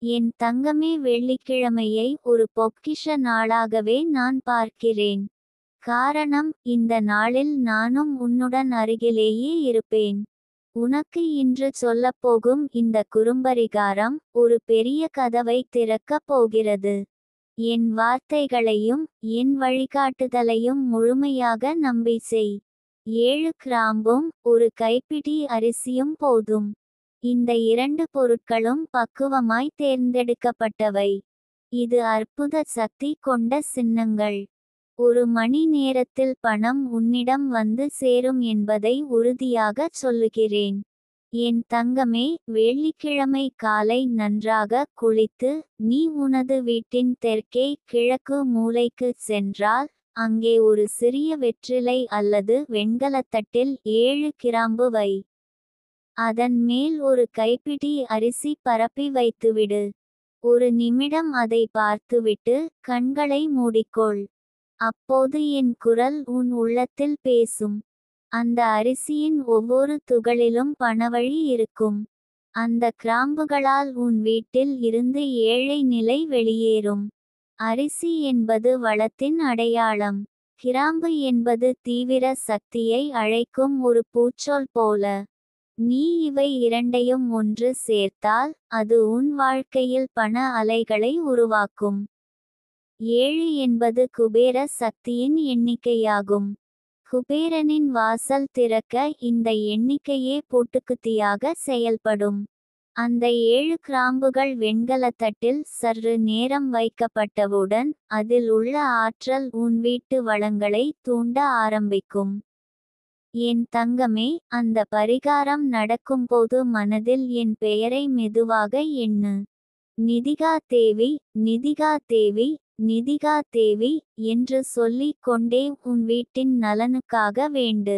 என் தங்கமே, வெள்ளிக்கிழமையை ஒரு பொக்கிஷ நாளாகவே நான் பார்க்கிறேன். காரணம், இந்த நாளில் நானும் உன்னுடன் அருகிலேயே இருப்பேன். உனக்கு இன்று சொல்லப்போகும் இந்த குறும்பரிகாரம் ஒரு பெரிய கதவை திறக்கப் போகிறது. என் வார்த்தைகளையும் என் வழிகாட்டுதலையும் முழுமையாக நம்பி செய். 7 கிராம்பும் ஒரு கைப்பிடி அரிசியும் போதும். இந்த 2 பொருட்களும் பக்குவமாய் தேர்ந்தெடுக்கப்பட்டவை. இது அற்புத சக்தி கொண்ட சின்னங்கள். ஒரு மணி நேரத்தில் பணம் உன்னிடம் வந்து சேரும் என்பதை உறுதியாகச் சொல்லுகிறேன். என் தங்கமே, வெள்ளிக்கிழமை காலை நன்றாக குளித்து நீ உனது வீட்டின் தெற்கே கிழக்கு மூலைக்கு சென்றால் அங்கே ஒரு சிறிய வெற்றிலை அல்லது வெண்கலத்தட்டில் 7 கிராம்பு வை. அதன் மேல் ஒரு கைப்பிடி அரிசி பரப்பி வைத்துவிடு. ஒரு நிமிடம் அதை பார்த்துவிட்டு கண்களை மூடிக்கொள். அப்போது என் குரல் உன் உள்ளத்தில் பேசும். அந்த அரிசியின் ஒவ்வொரு துகளிலும் பணவழி இருக்கும். அந்த கிராம்புகளால் உன் வீட்டில் இருந்து ஏழை நிலை வெளியேறும். அரிசி என்பது வளத்தின் அடையாளம். கிராம்பு என்பது தீவிர சக்தியை அழைக்கும் ஒரு பூச்சொல் போல. நீ இவை இரண்டையும் ஒன்று சேர்த்தால் அது உன் வாழ்க்கையில் பண அலைகளை உருவாக்கும். 7 என்பது குபேர சக்தியின் எண்ணிக்கையாகும். குபேரனின் வாசல் திறக்க இந்த எண்ணிக்கையே பூட்டுக்குத்தியாக செயல்படும். அந்த 7 கிராம்புகள் வெண்கலத்தட்டில் சற்று நேரம் வைக்கப்பட்டவுடன் அதில் உள்ள ஆற்றல் உன் வீட்டு வளங்களை தூண்ட ஆரம்பிக்கும். என் தங்கமே, அந்த பரிகாரம் நடக்கும்போது மனதில் என் பெயரை மெதுவாக எண்ணு. நிதிகா தேவி, நிதிகா தேவி, நிதிகா தேவி என்று சொல்லிக் கொண்டே உன் வீட்டின் நலனுக்காக வேண்டு.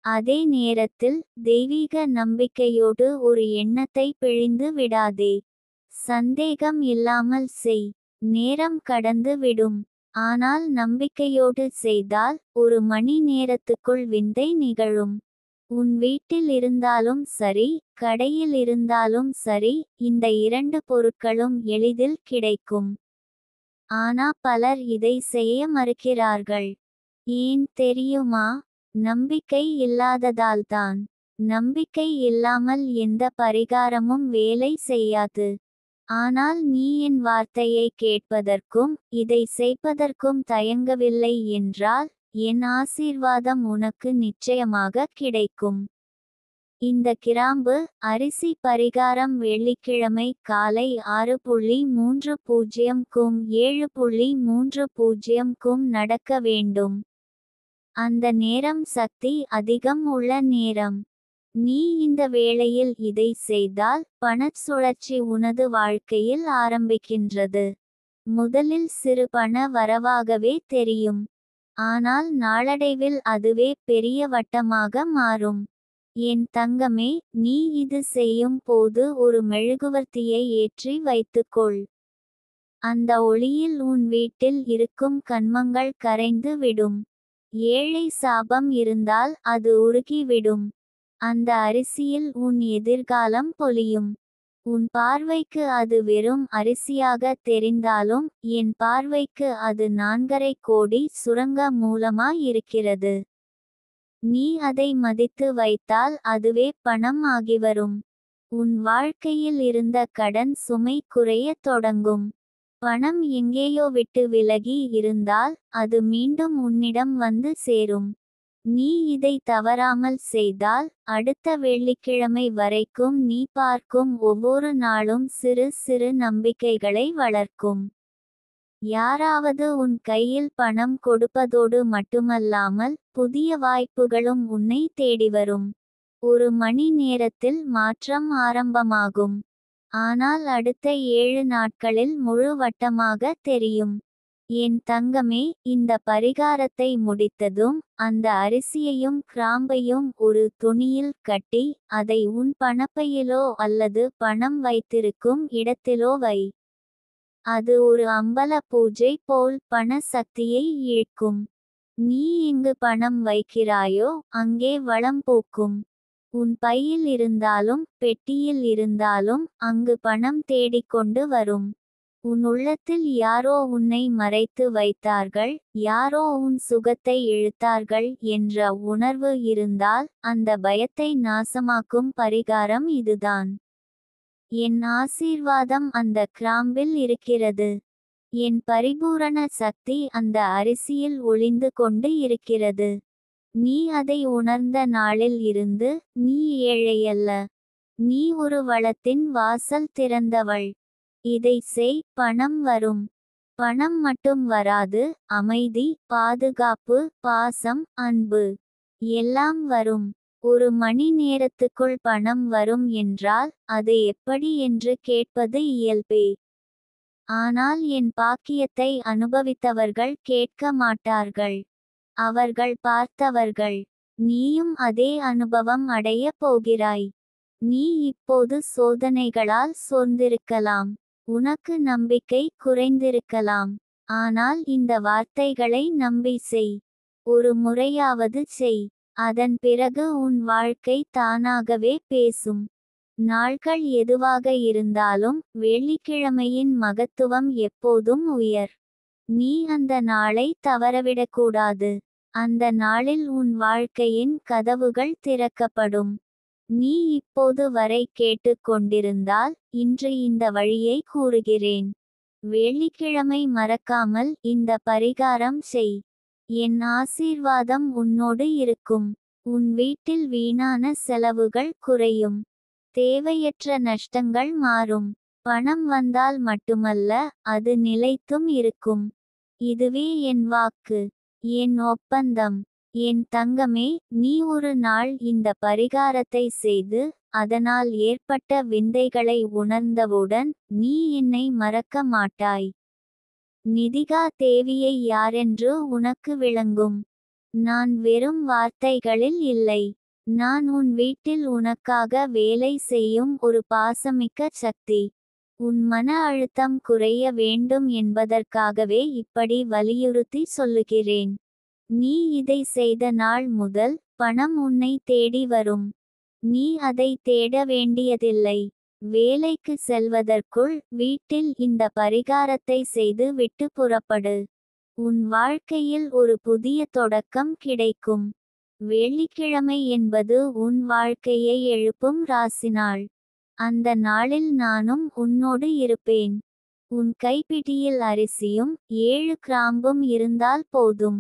அதே நேரத்தில் தெய்வீக நம்பிக்கையோடு ஒரு எண்ணத்தை பிழிந்து விடாதே. சந்தேகம் இல்லாமல் செய். நேரம் கடந்து விடும். ஆனால் நம்பிக்கையோடு செய்தால் ஒரு மணி நேரத்துக்குள் விந்தை நிகழும். உன் வீட்டில் இருந்தாலும் சரி, கடையில் இருந்தாலும் சரி, இந்த 2 பொருட்களும் எளிதில் கிடைக்கும். ஆனா பலர் இதை செய்ய மறுக்கிறார்கள். ஏன் தெரியுமா? நம்பிக்கை இல்லாததால்தான். நம்பிக்கை இல்லாமல் எந்த பரிகாரமும் வேலை செய்யாது. ஆனால் நீ என் வார்த்தையை கேட்பதற்கும் இதை செய்வதற்கும் தயங்கவில்லை என்றால் என் ஆசீர்வாதம் உனக்கு நிச்சயமாக கிடைக்கும். இந்த கிராம்பு அரிசி பரிகாரம் வெள்ளிக்கிழமை காலை 6:30க்கும் 7:30க்கும் நடக்க வேண்டும். அந்த நேரம் சக்தி அதிகம் உள்ள நேரம். நீ இந்த வேளையில் இதை செய்தால் பணச் சுழற்சி உனது வாழ்க்கையில் ஆரம்பிக்கின்றது. முதலில் சிறு பண வரவாகவே தெரியும். ஆனால் நாளடைவில் அதுவே பெரிய வட்டமாக மாறும். என் தங்கமே, நீ இது செய்யும் போது ஒரு மெழுகுவர்த்தியை ஏற்றி வைத்துக்கொள். அந்த ஒளியில் உன் வீட்டில் இருக்கும் கன்மங்கள் கரைந்து விடும். ஏழை சாபம் இருந்தால் அது உருகிவிடும். அந்த அரிசியில் உன் எதிர்காலம் பொலியும். உன் பார்வைக்கு அது வெறும் அரிசியாக தெரிந்தாலும் என் பார்வைக்கு அது 4.5 கோடி சுரங்க மூலமாயிருக்கிறது. நீ அதை மதித்து வைத்தால் அதுவே பணம் ஆகிவரும். உன் வாழ்க்கையில் இருந்த கடன் சுமை குறையத் தொடங்கும். பணம் எங்கேயோ விட்டு விலகி இருந்தால் அது மீண்டும் உன்னிடம் வந்து சேரும். நீ இதை தவறாமல் செய்தால் அடுத்த வெள்ளிக்கிழமை வரைக்கும் நீ பார்க்கும் ஒவ்வொரு நாளும் சிறு சிறு நம்பிக்கைகளை வளர்க்கும். யாராவது உன் கையில் பணம் கொடுப்பதோடு மட்டுமல்லாமல் புதிய வாய்ப்புகளும் உன்னை தேடிவரும். ஒரு மணி நேரத்தில் மாற்றம் ஆரம்பமாகும். ஆனால் அடுத்த 7 நாட்களில் முழு வட்டமாக தெரியும். என் தங்கமே, இந்த பரிகாரத்தை முடித்ததும் அந்த அரிசியையும் கிராம்பையும் ஒரு துணியில் கட்டி அதை உன் பணப்பையிலோ அல்லது பணம் வைத்திருக்கும் இடத்திலோ வை. அது ஒரு அம்பல பூஜை போல் பண சக்தியை ஈர்க்கும். நீ எங்கு பணம் வைக்கிறாயோ அங்கே வளம் பூக்கும். உன் பையில் இருந்தாலும் பெட்டியில் இருந்தாலும் அங்கு பணம் தேடிக்கொண்டு வரும். உன் உள்ளத்தில் யாரோ உன்னை மறைத்து வைத்தார்கள், யாரோ உன் சுகத்தை இழுத்தார்கள் என்ற உணர்வு இருந்தால் அந்த பயத்தை நாசமாக்கும் பரிகாரம் இதுதான். என் ஆசீர்வாதம் அந்த கிராம்பில் இருக்கிறது. என் பரிபூரண சக்தி அந்த அரிசியில் ஒளிந்து கொண்டு இருக்கிறது. நீ அதை உணர்ந்த நாளில் இருந்து நீ ஏழையல்ல. நீ ஒரு வளத்தின் வாசல் திறந்தவள். இதை செய், பணம் வரும். பணம் மட்டும் வராது, அமைதி, பாதுகாப்பு, பாசம், அன்பு எல்லாம் வரும். ஒரு மணி நேரத்துக்குள் பணம் வரும் என்றால் அது எப்படி என்று கேட்பது இயல்பே. ஆனால் என் பாக்கியத்தை அனுபவித்தவர்கள் கேட்க மாட்டார்கள். அவர்கள் பார்த்தவர்கள். நீயும் அதே அனுபவம் அடையப் போகிறாய். நீ இப்போது சோதனைகளால் சோர்ந்திருக்கலாம். உனக்கு நம்பிக்கை குறைந்திருக்கலாம். ஆனால் இந்த வார்த்தைகளை நம்பி செய். ஒரு முறையாவது செய். அதன் பிறகு உன் வாழ்க்கை தானாகவே பேசும். நாட்கள் எதுவாக இருந்தாலும் வெள்ளிக்கிழமையின் மகத்துவம் எப்போதும் உயர். நீ அந்த நாளை தவறவிடக்கூடாது. அந்த நாளில் உன் வாழ்க்கையின் கதவுகள் திறக்கப்படும். நீ இப்போது வரை கேட்டுக் கொண்டிருந்தால் இன்று இந்த வழியை கூறுகிறேன். வெள்ளிக்கிழமை மறக்காமல் இந்த பரிகாரம் செய். என் ஆசீர்வாதம் உன்னோடு இருக்கும். உன் வீட்டில் வீணான செலவுகள் குறையும். தேவையற்ற நஷ்டங்கள் மாறும். பணம் வந்தால் மட்டுமல்ல, அது நிலைத்தும் இருக்கும். இதுவே என் வாக்கு, என் ஒப்பந்தம். என் தங்கமே, நீ ஒரு நாள் இந்த பரிகாரத்தை செய்து அதனால் ஏற்பட்ட விந்தைகளை உணர்ந்தவுடன் நீ என்னை மறக்க மாட்டாய். நிதிகா தேவியை யாரென்று உனக்கு விளங்கும். நான் வெறும் வார்த்தைகளில் இல்லை. நான் உன் வீட்டில் உனக்காக வேலை செய்யும் ஒரு பாசமிக்க சக்தி. உன் மன அழுத்தம் குறைய வேண்டும் என்பதற்காகவே இப்படி வலியுறுத்தி சொல்லுகிறேன். நீ இதை செய்த நாள் முதல் பணம் உன்னை தேடி வரும். நீ அதை தேட வேண்டியதில்லை. வேலைக்கு செல்வதற்குள் வீட்டில் இந்த பரிகாரத்தை செய்து விட்டு புறப்படு. உன் வாழ்க்கையில் ஒரு புதிய தொடக்கம் கிடைக்கும். வெள்ளிக்கிழமை என்பது உன் வாழ்க்கையை எழுப்பும் ராசிநாள். அந்த நாளில் நானும் உன்னோடு இருப்பேன். உன் கைப்பிடியில் அரிசியும் 7 கிராம்பும் இருந்தால் போதும்.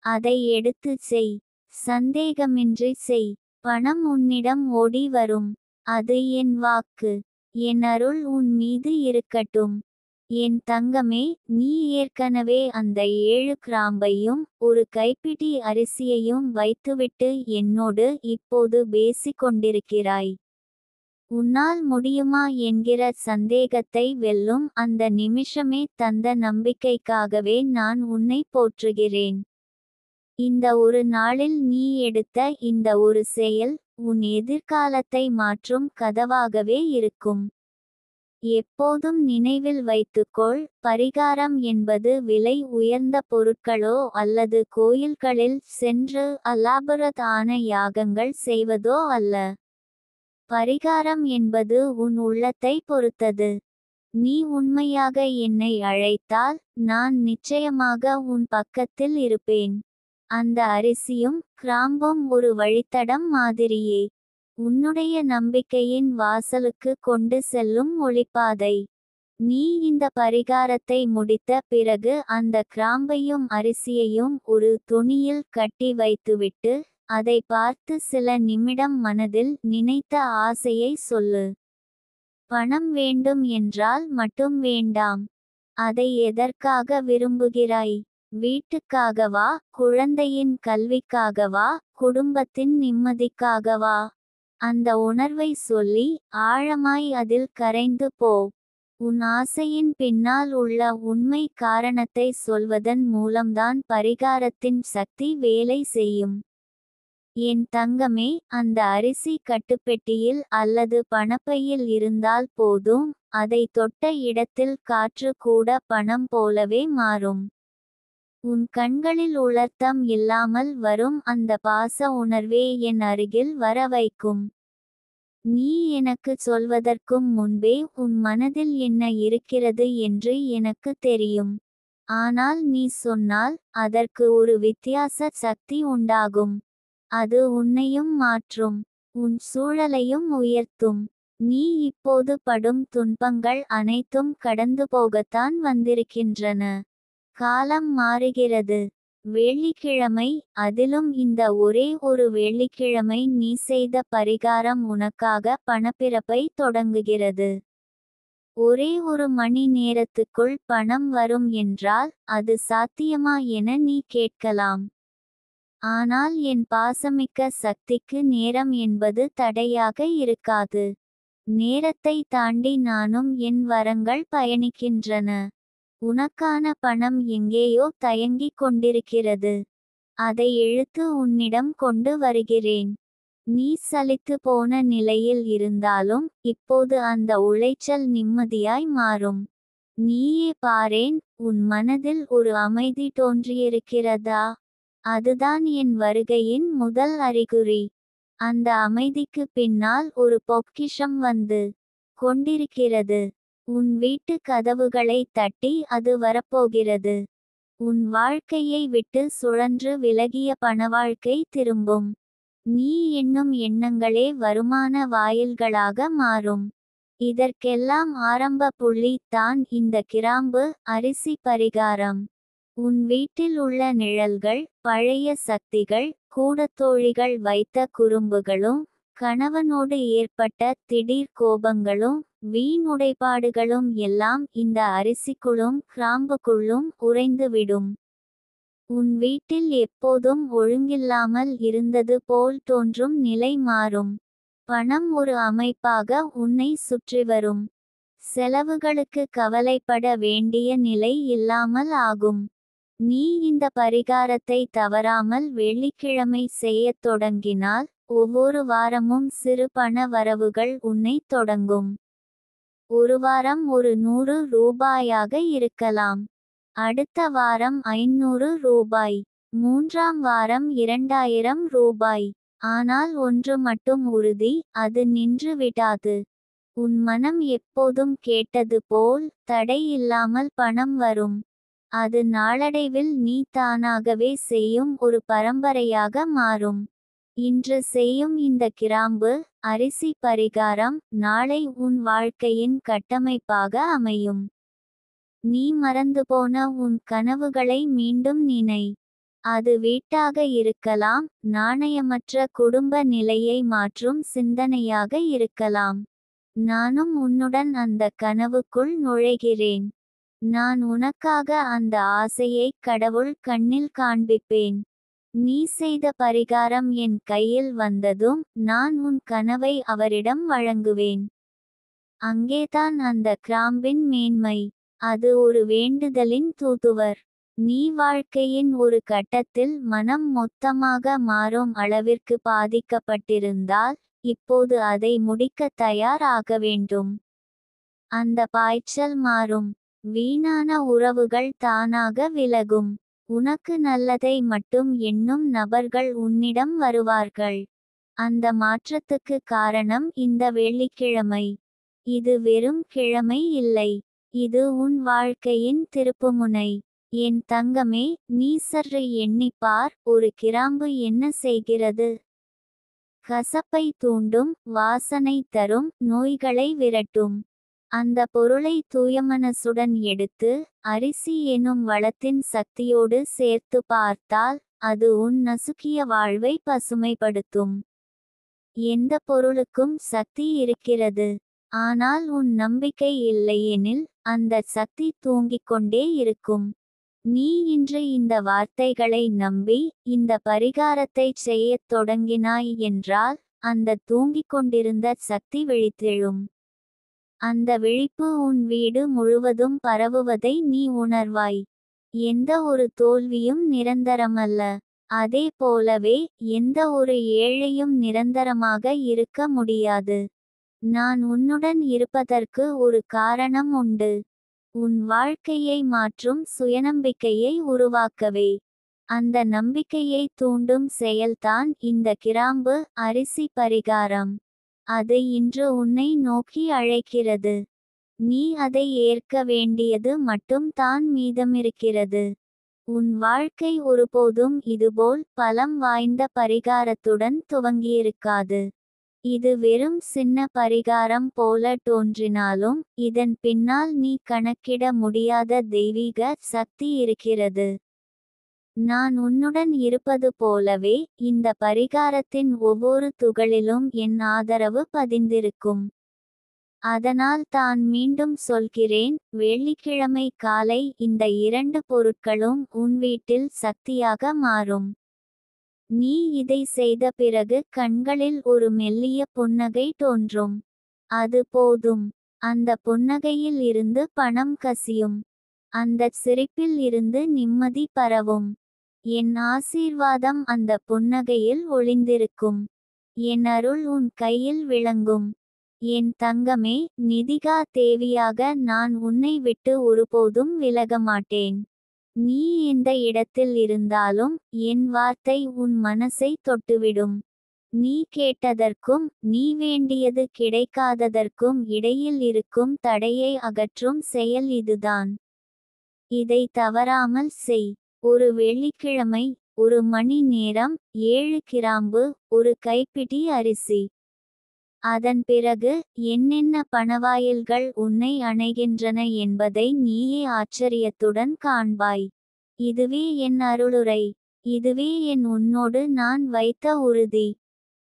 அதை எடுத்துச் செய். சந்தேகமின்றி செய். பணம் உன்னிடம் ஓடி வரும். அது என் வாக்கு. என் அருள் உன் மீது இருக்கட்டும். என் தங்கமே, நீ ஏற்கனவே அந்த 7 கிராம்பையும் ஒரு கைப்பிடி அரிசியையும் வைத்துவிட்டு என்னோடு இப்போது பேசிக்கொண்டிருக்கிறாய். உன்னால் முடியுமா என்கிற சந்தேகத்தை வெல்லும் அந்த நிமிஷமே தந்த நம்பிக்கைக்காகவே நான் உன்னை போற்றுகிறேன். இந்த ஒரு நாளில் நீ எடுத்த இந்த ஒரு செயல் உன் எதிர்காலத்தை மாற்றும் கதவாகவே இருக்கும். எப்போதும் நினைவில் வைத்துக்கொள், பரிகாரம் என்பது விலை உயர்ந்த பொருட்களோ அல்லது கோயில்களில் சென்று அலாபரதான யாகங்கள் செய்வதோ அல்ல. பரிகாரம் என்பது உன் உள்ளத்தை பொறுத்தது. நீ உண்மையாக என்னை அழைத்தால் நான் நிச்சயமாக உன் பக்கத்தில் இருப்பேன். அந்த அரிசியும் கிராம்பும் ஒரு வழித்தடம் மாதிரியே. உன்னுடைய நம்பிக்கையின் வாசலுக்கு கொண்டு செல்லும் ஒளிப்பாதை. நீ இந்த பரிகாரத்தை முடித்த பிறகு அந்த கிராம்பையும் அரிசியையும் ஒரு துணியில் கட்டி வைத்துவிட்டு அதை பார்த்து சில நிமிடம் மனதில் நினைத்த ஆசையை சொல்லு. பணம் வேண்டும் என்றால் மட்டும் வேண்டாம். அதை எதற்காக விரும்புகிறாய்? வீட்டுக்காகவா, குழந்தையின் கல்விக்காகவா, குடும்பத்தின் நிம்மதிக்காகவா? அந்த உணர்வை சொல்லி ஆழமாய் அதில் கரைந்து போ. உன் ஆசையின் பின்னால் உள்ள உண்மை காரணத்தை சொல்வதன் மூலம்தான் பரிகாரத்தின் சக்தி வேலை செய்யும். என் தங்கமே, அந்த அரிசி கட்டுப்பெட்டியில் அல்லது பணப்பையில் இருந்தால் போதும். அதை தொட்ட இடத்தில் காற்று கூட பணம் போலவே மாறும். உன் கண்களில் உளர்த்தம் இல்லாமல் வரும் அந்த பாச உணர்வே என் அருகில் வர வைக்கும். நீ எனக்குச் சொல்வதற்கும் முன்பே உன் மனதில் என்ன இருக்கிறது என்று எனக்கு தெரியும். ஆனால் நீ சொன்னால் அதற்கு ஒரு வித்தியாச சக்தி உண்டாகும். அது உன்னையும் மாற்றும், உன் சூழலையும் உயர்த்தும். நீ இப்போது படும் துன்பங்கள் அனைத்தும் கடந்து போகத்தான் வந்திருக்கின்றன. காலம் மாறுகிறது. வெள்ளிக்கிழமை, அதிலும் இந்த ஒரே ஒரு வெள்ளிக்கிழமை நீ செய்த பரிகாரம் உனக்காக பணப்பிறப்பை தொடங்குகிறது. ஒரே ஒரு மணி நேரத்துக்குள் பணம் வரும் என்றால் அது சாத்தியமா என நீ கேட்கலாம். ஆனால் என் பாசமிக்க சக்திக்கு நேரம் என்பது தடையாக இருக்காது. நேரத்தை தாண்டி நானும் என் வரங்கள் பயணிக்கின்றன. உனக்கான பணம் எங்கேயோ தயங்கிக் கொண்டிருக்கிறது. அதை இழுத்து உன்னிடம் கொண்டு வருகிறேன். நீ சலித்து போன நிலையில் இருந்தாலும் இப்போது அந்த உளைச்சல் நிம்மதியாய் மாறும். நீயே பாரேன், உன் மனதில் ஒரு அமைதி தோன்றியிருக்கிறதா? அதுதான் என் வருகையின் முதல் அறிகுறி. அந்த அமைதிக்கு பின்னால் ஒரு பொக்கிஷம் வந்து கொண்டிருக்கிறது. உன் வீட்டு கதவுகளை தட்டி அது வரப்போகிறது. உன் வாழ்க்கையை விட்டு சுழன்று விலகிய பணவாழ்க்கை திரும்பும். நீ எண்ணும் எண்ணங்களே வருமான வாயில்களாக மாறும். இதற்கெல்லாம் ஆரம்ப புள்ளி தான் இந்த கிராம்பு அரிசி பரிகாரம். உன் வீட்டில் உள்ள நிழல்கள், பழைய சக்திகள், கூடத்தோழிகள் வைத்த குறும்புகளும், கணவனோடு ஏற்பட்ட திடீர் கோபங்களும், வீண் உடைபாடுகளும் எல்லாம் இந்த அரிசிக்குள்ளும் கிராம்புக்குள்ளும் உறைந்துவிடும். உன் வீட்டில் எப்போதும் ஒழுங்கில்லாமல் இருந்தது போல் தோன்றும் நிலை மாறும். பணம் ஒரு அமைப்பாக உன்னை சுற்றி வரும். செலவுகளுக்கு கவலைப்பட வேண்டிய நிலை இல்லாமல் ஆகும். நீ இந்த பரிகாரத்தை தவறாமல் வெள்ளிக்கிழமை செய்யத் தொடங்கினால் ஒவ்வொரு வாரமும் சிறு பண வரவுகள் உன்னை தொடங்கும். ஒரு வாரம் ஒரு 100 ரூபாயாக இருக்கலாம். அடுத்த வாரம் 500 ரூபாய். 3ஆம் வாரம் 2000 ரூபாய். ஆனால் ஒன்று மட்டும் உறுதி, அது நின்று விடாது. உன் மனம் எப்போதும் கேட்டது போல் தடை இல்லாமல் பணம் வரும். அது நாளடைவில் நீ தானாகவே செய்யும் ஒரு பரம்பரையாக மாறும். இன்று செய்யும் இந்த கிராம்பு அரிசி பரிகாரம் நாளை உன் வாழ்க்கையின் கட்டமைப்பாக அமையும். நீ மறந்துபோன உன் கனவுகளை மீண்டும் நினை. அது வீட்டாக இருக்கலாம், நாணயமற்ற குடும்ப நிலையை மாற்றும் சிந்தனையாக இருக்கலாம். நானும் உன்னுடன் அந்த கனவுக்குள் நுழைகிறேன். நான் உனக்காக அந்த ஆசையை கடவுள் கண்ணில் காண்பிப்பேன். நீ செய்த பரிகாரம் என் கையில் வந்ததும் நான் உன் கனவை அவரிடம் வழங்குவேன். அங்கேதான் அந்த கிராம்பின் மேன்மை. அது ஒரு வேண்டுதலின் தூதுவர். நீ வாழ்க்கையின் ஒரு கட்டத்தில் மனம் மொத்தமாக மாறும் அளவிற்கு பாதிக்கப்பட்டிருந்தால் இப்போது அதை முடிக்க தயார் ஆக வேண்டும். அந்த பாய்ச்சல் மாறும். வீணான உறவுகள் தானாக விலகும். உனக்கு நல்லதை மட்டும் எண்ணும் நபர்கள் உன்னிடம் வருவார்கள். அந்த மாற்றத்துக்கு காரணம் இந்த வெள்ளிக்கிழமை. இது வெறும் கிழமை இல்லை. இது உன் வாழ்க்கையின் திருப்புமுனை. என் தங்கமே, நீ சற்று எண்ணிப்பார், ஒரு கிராம்பு என்ன செய்கிறது? கசப்பை தூண்டும், வாசனை தரும், நோய்களை விரட்டும். அந்த பொருளை தூயமனசுடன் எடுத்து அரிசி எனும் வளத்தின் சக்தியோடு சேர்த்து பார்த்தால் அது உன் நசுக்கிய வாழ்வை பசுமைப்படுத்தும். எந்த பொருளுக்கும் சக்தி இருக்கிறது. ஆனால் உன் நம்பிக்கை இல்லையெனில் அந்த சக்தி தூங்கிக் கொண்டே இருக்கும். நீ இன்று இந்த வார்த்தைகளை நம்பி இந்த பரிகாரத்தை செய்யத் தொடங்கினாய் என்றால் அந்த தூங்கிக் கொண்டிருந்த சக்தி விழித்தெழும். அந்த விழிப்பு உன் வீடு முழுவதும் பரவுவதை நீ உணர்வாய். எந்த ஒரு தோல்வியும் நிரந்தரமல்ல. அதே போலவே எந்த ஒரு ஏழையும் நிரந்தரமாக இருக்க முடியாது. நான் உன்னுடன் இருப்பதற்கு ஒரு காரணம் உண்டு. உன் வாழ்க்கையை மாற்றும் சுயநம்பிக்கையை உருவாக்கவே. அந்த நம்பிக்கையை தூண்டும் செயல்தான் இந்த கிராம்பு அரிசி பரிகாரம். அது இன்று உன்னை நோக்கி அழைக்கிறது. நீ அதை ஏற்க வேண்டியது மட்டும் தான் மீதமிருக்கிறது. உன் வாழ்க்கை ஒருபோதும் இதுபோல் பலம் வாய்ந்த பரிகாரத்துடன் துவங்கியிருக்காது. இது வெறும் சின்ன பரிகாரம் போல தோன்றினாலும் இதன் பின்னால் நீ கணக்கிட முடியாத தெய்வீக சக்தி இருக்கிறது. நான் உன்னுடன் இருப்பது போலவே இந்த பரிகாரத்தின் ஒவ்வொரு துகளிலும் என் ஆதரவு பதிந்திருக்கும். அதனால் தான் மீண்டும் சொல்கிறேன், வெள்ளிக்கிழமை காலை இந்த 2 பொருட்களும் உன் வீட்டில் சக்தியாக மாறும். நீ இதை செய்த பிறகு கண்களில் ஒரு மெல்லிய புன்னகை தோன்றும். அது போதும். அந்த புன்னகையில் இருந்து பணம் கசியும். அந்தச் சிரிப்பில் இருந்து நிம்மதி பரவும். என் ஆசீர்வாதம் அந்த புன்னகையில் ஒளிந்திருக்கும். என் அருள் உன் கையில் விளங்கும். என் தங்கமே, நிதிகா தேவியாக நான் உன்னை விட்டு ஒருபோதும் விலக மாட்டேன். நீ எந்த இடத்தில் இருந்தாலும் என் வார்த்தை உன் மனசை தொட்டுவிடும். நீ கேட்டதற்கும் நீ வேண்டியது கிடைக்காததற்கும் இடையில் இருக்கும் தடையை அகற்றும் செயல் இதுதான். இதை தவறாமல் செய். ஒரு வெள்ளிக்கிழமை, 1 மணி நேரம், 7 கிராம்பு, 1 கைப்பிடி அரிசி. அதன் பிறகு என்னென்ன பணவாயில்கள் உன்னை அணைகின்றன என்பதை நீயே ஆச்சரியத்துடன் காண்பாய். இதுவே என் அருளுரை. இதுவே உன்னோடு நான் வைத்த உறுதி.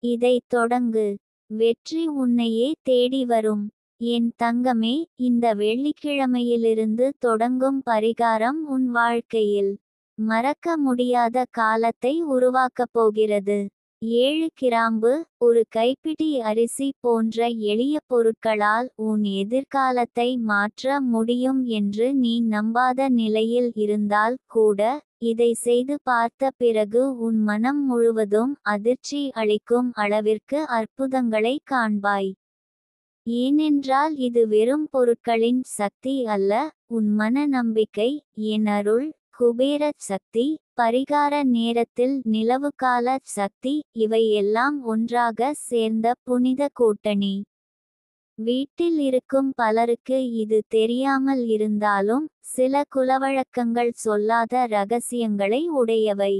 இதைத் தொடங்கு. வெற்றி உன்னையே தேடி வரும். என் தங்கமே, இந்த வெள்ளிக்கிழமையிலிருந்து தொடங்கும் பரிகாரம் உன் வாழ்க்கையில் மறக்க முடியாத காலத்தை உருவாக்கப் போகிறது. 7 கிராம்பு, 1 கைப்பிடி அரிசி போன்ற எளிய பொருட்களால் உன் எதிர்காலத்தை மாற்ற முடியும் என்று நீ நம்பாத நிலையில் இருந்தால் கூட, இதை செய்து பார்த்த பிறகு உன் மனம் முழுவதும் அதிர்ச்சி அளிக்கும் அளவிற்கு அற்புதங்களை காண்பாய். ஏனென்றால் இது வெறும் பொருட்களின் சக்தி அல்ல, உன் மன நம்பிக்கை, என் அருள், குபேர சக்தி, பரிகார நேரத்தில் நிலவுகால சக்தி, இவை எல்லாம் ஒன்றாக சேர்ந்த புனித கூட்டணி. வீட்டில் இருக்கும் பலருக்கு இது தெரியாமல் இருந்தாலும் சில குலவழக்கங்கள் சொல்லாத ரகசியங்களை உடையவை.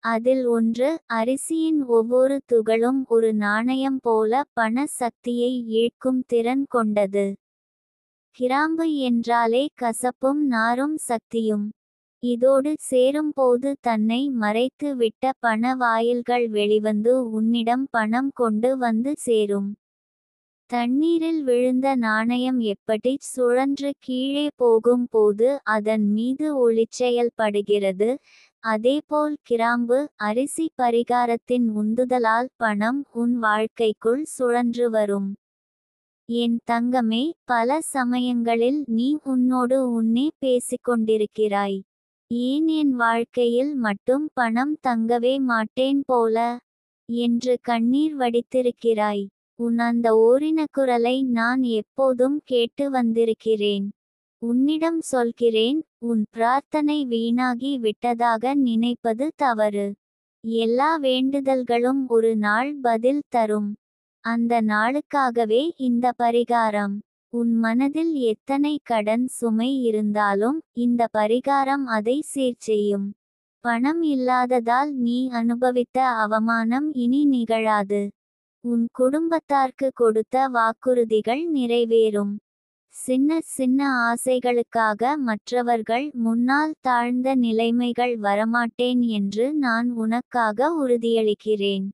அதில் ஒன்று, அரிசியின் ஒவ்வொரு துகளும் ஒரு நாணயம் போல பண சக்தியை ஈர்க்கும் திறன் கொண்டது. கிராம்பு என்றாலே கசப்பும் நாரும் சக்தியும். இதோடு சேரும் போது தன்னை மறைத்து விட்ட பண வாயில்கள் வெளிவந்து உன்னிடம் பணம் கொண்டு வந்து சேரும். தண்ணீரில் விழுந்த நாணயம் எப்படி சுழன்று கீழே போகும் போது அதன் மீது ஒளிச்செயல்படுகிறது, அதேபோல் கிராம்பு அரிசி பரிகாரத்தின் உந்துதலால் பணம் உன் வாழ்க்கைக்குள் சுழன்று வரும். என் தங்கமே, பல சமயங்களில் நீ உன்னோடு உன்னே பேசிக்கொண்டிருக்கிறாய். ஏன் என் வாழ்க்கையில் மட்டும் பணம் தங்கவே மாட்டேன் போல என்று கண்ணீர் வடித்திருக்கிறாய். உன் அந்த ஓரின குரலை நான் எப்போதும் கேட்டு வந்திருக்கிறேன். உன்னிடம் சொல்கிறேன், உன் பிரார்த்தனை வீணாகி விட்டதாக நினைப்பது தவறு. எல்லா வேண்டுதல்களும் ஒரு நாள் பதில் தரும். அந்த நாளுக்காகவே இந்த பரிகாரம். உன் மனதில் எத்தனை கடன் சுமை இருந்தாலும் இந்த பரிகாரம் அதை சீர்செய்யும். பணம் இல்லாததால் நீ அனுபவித்த அவமானம் இனி நிகழாது. உன் குடும்பத்தார்க்கு கொடுத்த வாக்குறுதிகள் நிறைவேறும். சின்ன சின்ன ஆசைகளுக்காக மற்றவர்கள் முன்னால் தாழ்ந்த நிலைமைகள் வரமாட்டேன் என்று நான் உனக்காக உறுதியளிக்கிறேன்.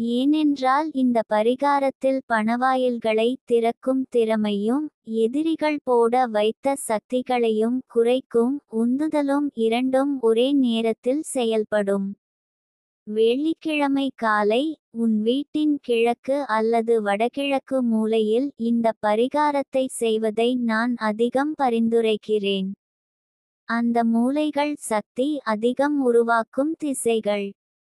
ஏனென்றால் இந்த பரிகாரத்தில் பணவாயில்களை திறக்கும் திறமையும் எதிரிகள் போட வைத்த சக்திகளையும் குறைக்கும் உந்துதலும் இரண்டும் ஒரே நேரத்தில் செயல்படும். வெள்ளிக்கிழமை காலை, உன் வீட்டின் கிழக்கு அல்லது வடகிழக்கு மூலையில் இந்த பரிகாரத்தை செய்வதை நான் அதிகம் பரிந்துரைக்கிறேன். அந்த மூலைகள் சக்தி அதிகம் உருவாக்கும் திசைகள்.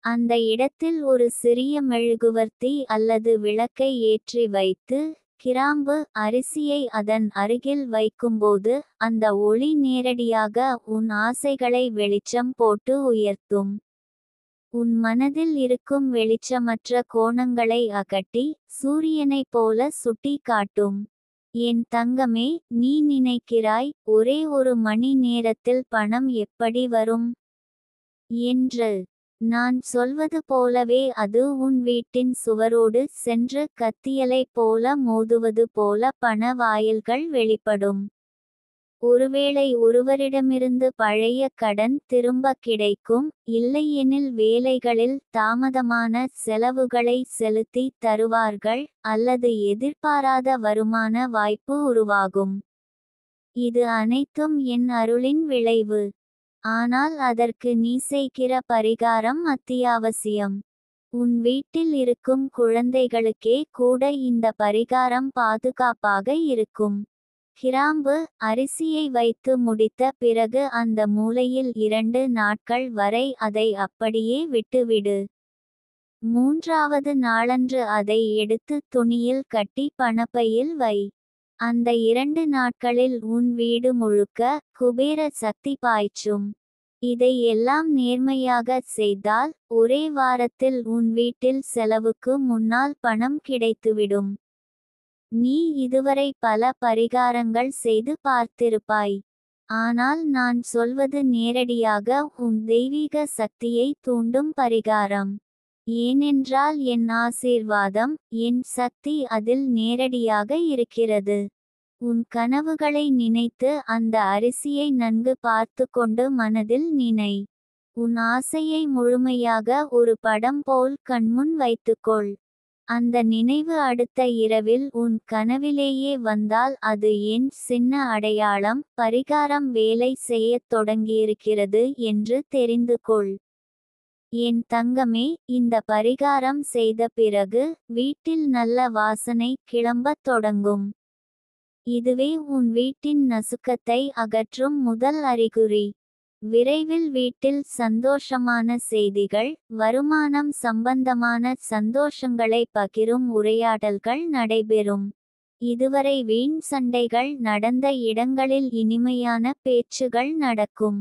அந்த இடத்தில் ஒரு சிறிய மெழுகுவர்த்தி அல்லது விளக்கை ஏற்றி வைத்து, கிராம்பு அரிசியை அதன் அருகில் வைக்கும்போது அந்த ஒளி நேரடியாக உன் ஆசைகளை வெளிச்சம் போட்டு உயர்த்தும். உன் மனதில் இருக்கும் வெளிச்சமற்ற கோணங்களை அகற்றி சூரியனைப் போல சுட்டி காட்டும். என் தங்கமே, நீ நினைக்கிறாய், ஒரே ஒரு மணி நேரத்தில் பணம் எப்படி வரும் என்று. நான் சொல்வது போலவே அது உன் வீட்டின் சுவரோடு சென்று கத்தியலைப் போல மோதுவது போல பண வாயில்கள் வெளிப்படும். ஒருவேளை ஒருவரிடமிருந்து பழைய கடன் திரும்ப கிடைக்கும், இல்லையெனில் வேலைகளில் தாமதமான செலவுகளை செலுத்தி தருவார்கள், அல்லது எதிர்பாராத வருமான வாய்ப்பு உருவாகும். இது அனைத்தும் என் அருளின் விளைவு. ஆனால் அதற்கு நீ செய்கிற பரிகாரம் அத்தியாவசியம். உன் வீட்டில் இருக்கும் குழந்தைகளுக்கே கூட இந்த பரிகாரம் பாதுகாப்பாக இருக்கும். கிராம்பு அரிசியை வைத்து முடித்த பிறகு அந்த மூலையில் 2 நாட்கள் வரை அதை அப்படியே விட்டுவிடு. 3வது நாளன்று அதை எடுத்து துணியில் கட்டி பணப்பையில் வை. அந்த 2 நாட்களில் உன் வீடு முழுக்க குபேர சக்தி பாய்ச்சும். இதை எல்லாம் நேர்மையாக செய்தால் ஒரே வாரத்தில் உன் வீட்டில் செலவுக்கு முன்னால் பணம் கிடைத்துவிடும். நீ இதுவரை பல பரிகாரங்கள் செய்து பார்த்திருப்பாய். ஆனால் நான் சொல்வது நேரடியாக உன் தெய்வீக சக்தியை தூண்டும் பரிகாரம். ஏனென்றால் என் ஆசீர்வாதம், என் சக்தி அதில் நேரடியாக இருக்கிறது. உன் கனவுகளை நினைத்து அந்த அரிசியை நன்கு பார்த்து கொண்டு மனதில் நினை. உன் ஆசையை முழுமையாக ஒரு படம் போல் கண்முன் வைத்துக்கொள். அந்த நினைவு அடுத்த இரவில் உன் கனவிலேயே வந்தால் அது என் சின்ன அடையாளம், பரிகாரம் வேலை செய்யத் தொடங்கியிருக்கிறது என்று தெரிந்து கொள். என் தங்கமே, இந்த பரிகாரம் செய்த பிறகு வீட்டில் நல்ல வாசனை கிளம்பத் தொடங்கும். இதுவே உன் வீட்டின் நசுக்கத்தை அகற்றும் முதல் அறிகுறி. விரைவில் வீட்டில் சந்தோஷமான செய்திகள், வருமானம் சம்பந்தமான சந்தோஷங்களை பகிரும் உரையாடல்கள் நடைபெறும். இதுவரை வீண் சண்டைகள் நடந்த இடங்களில் இனிமையான பேச்சுகள் நடக்கும்.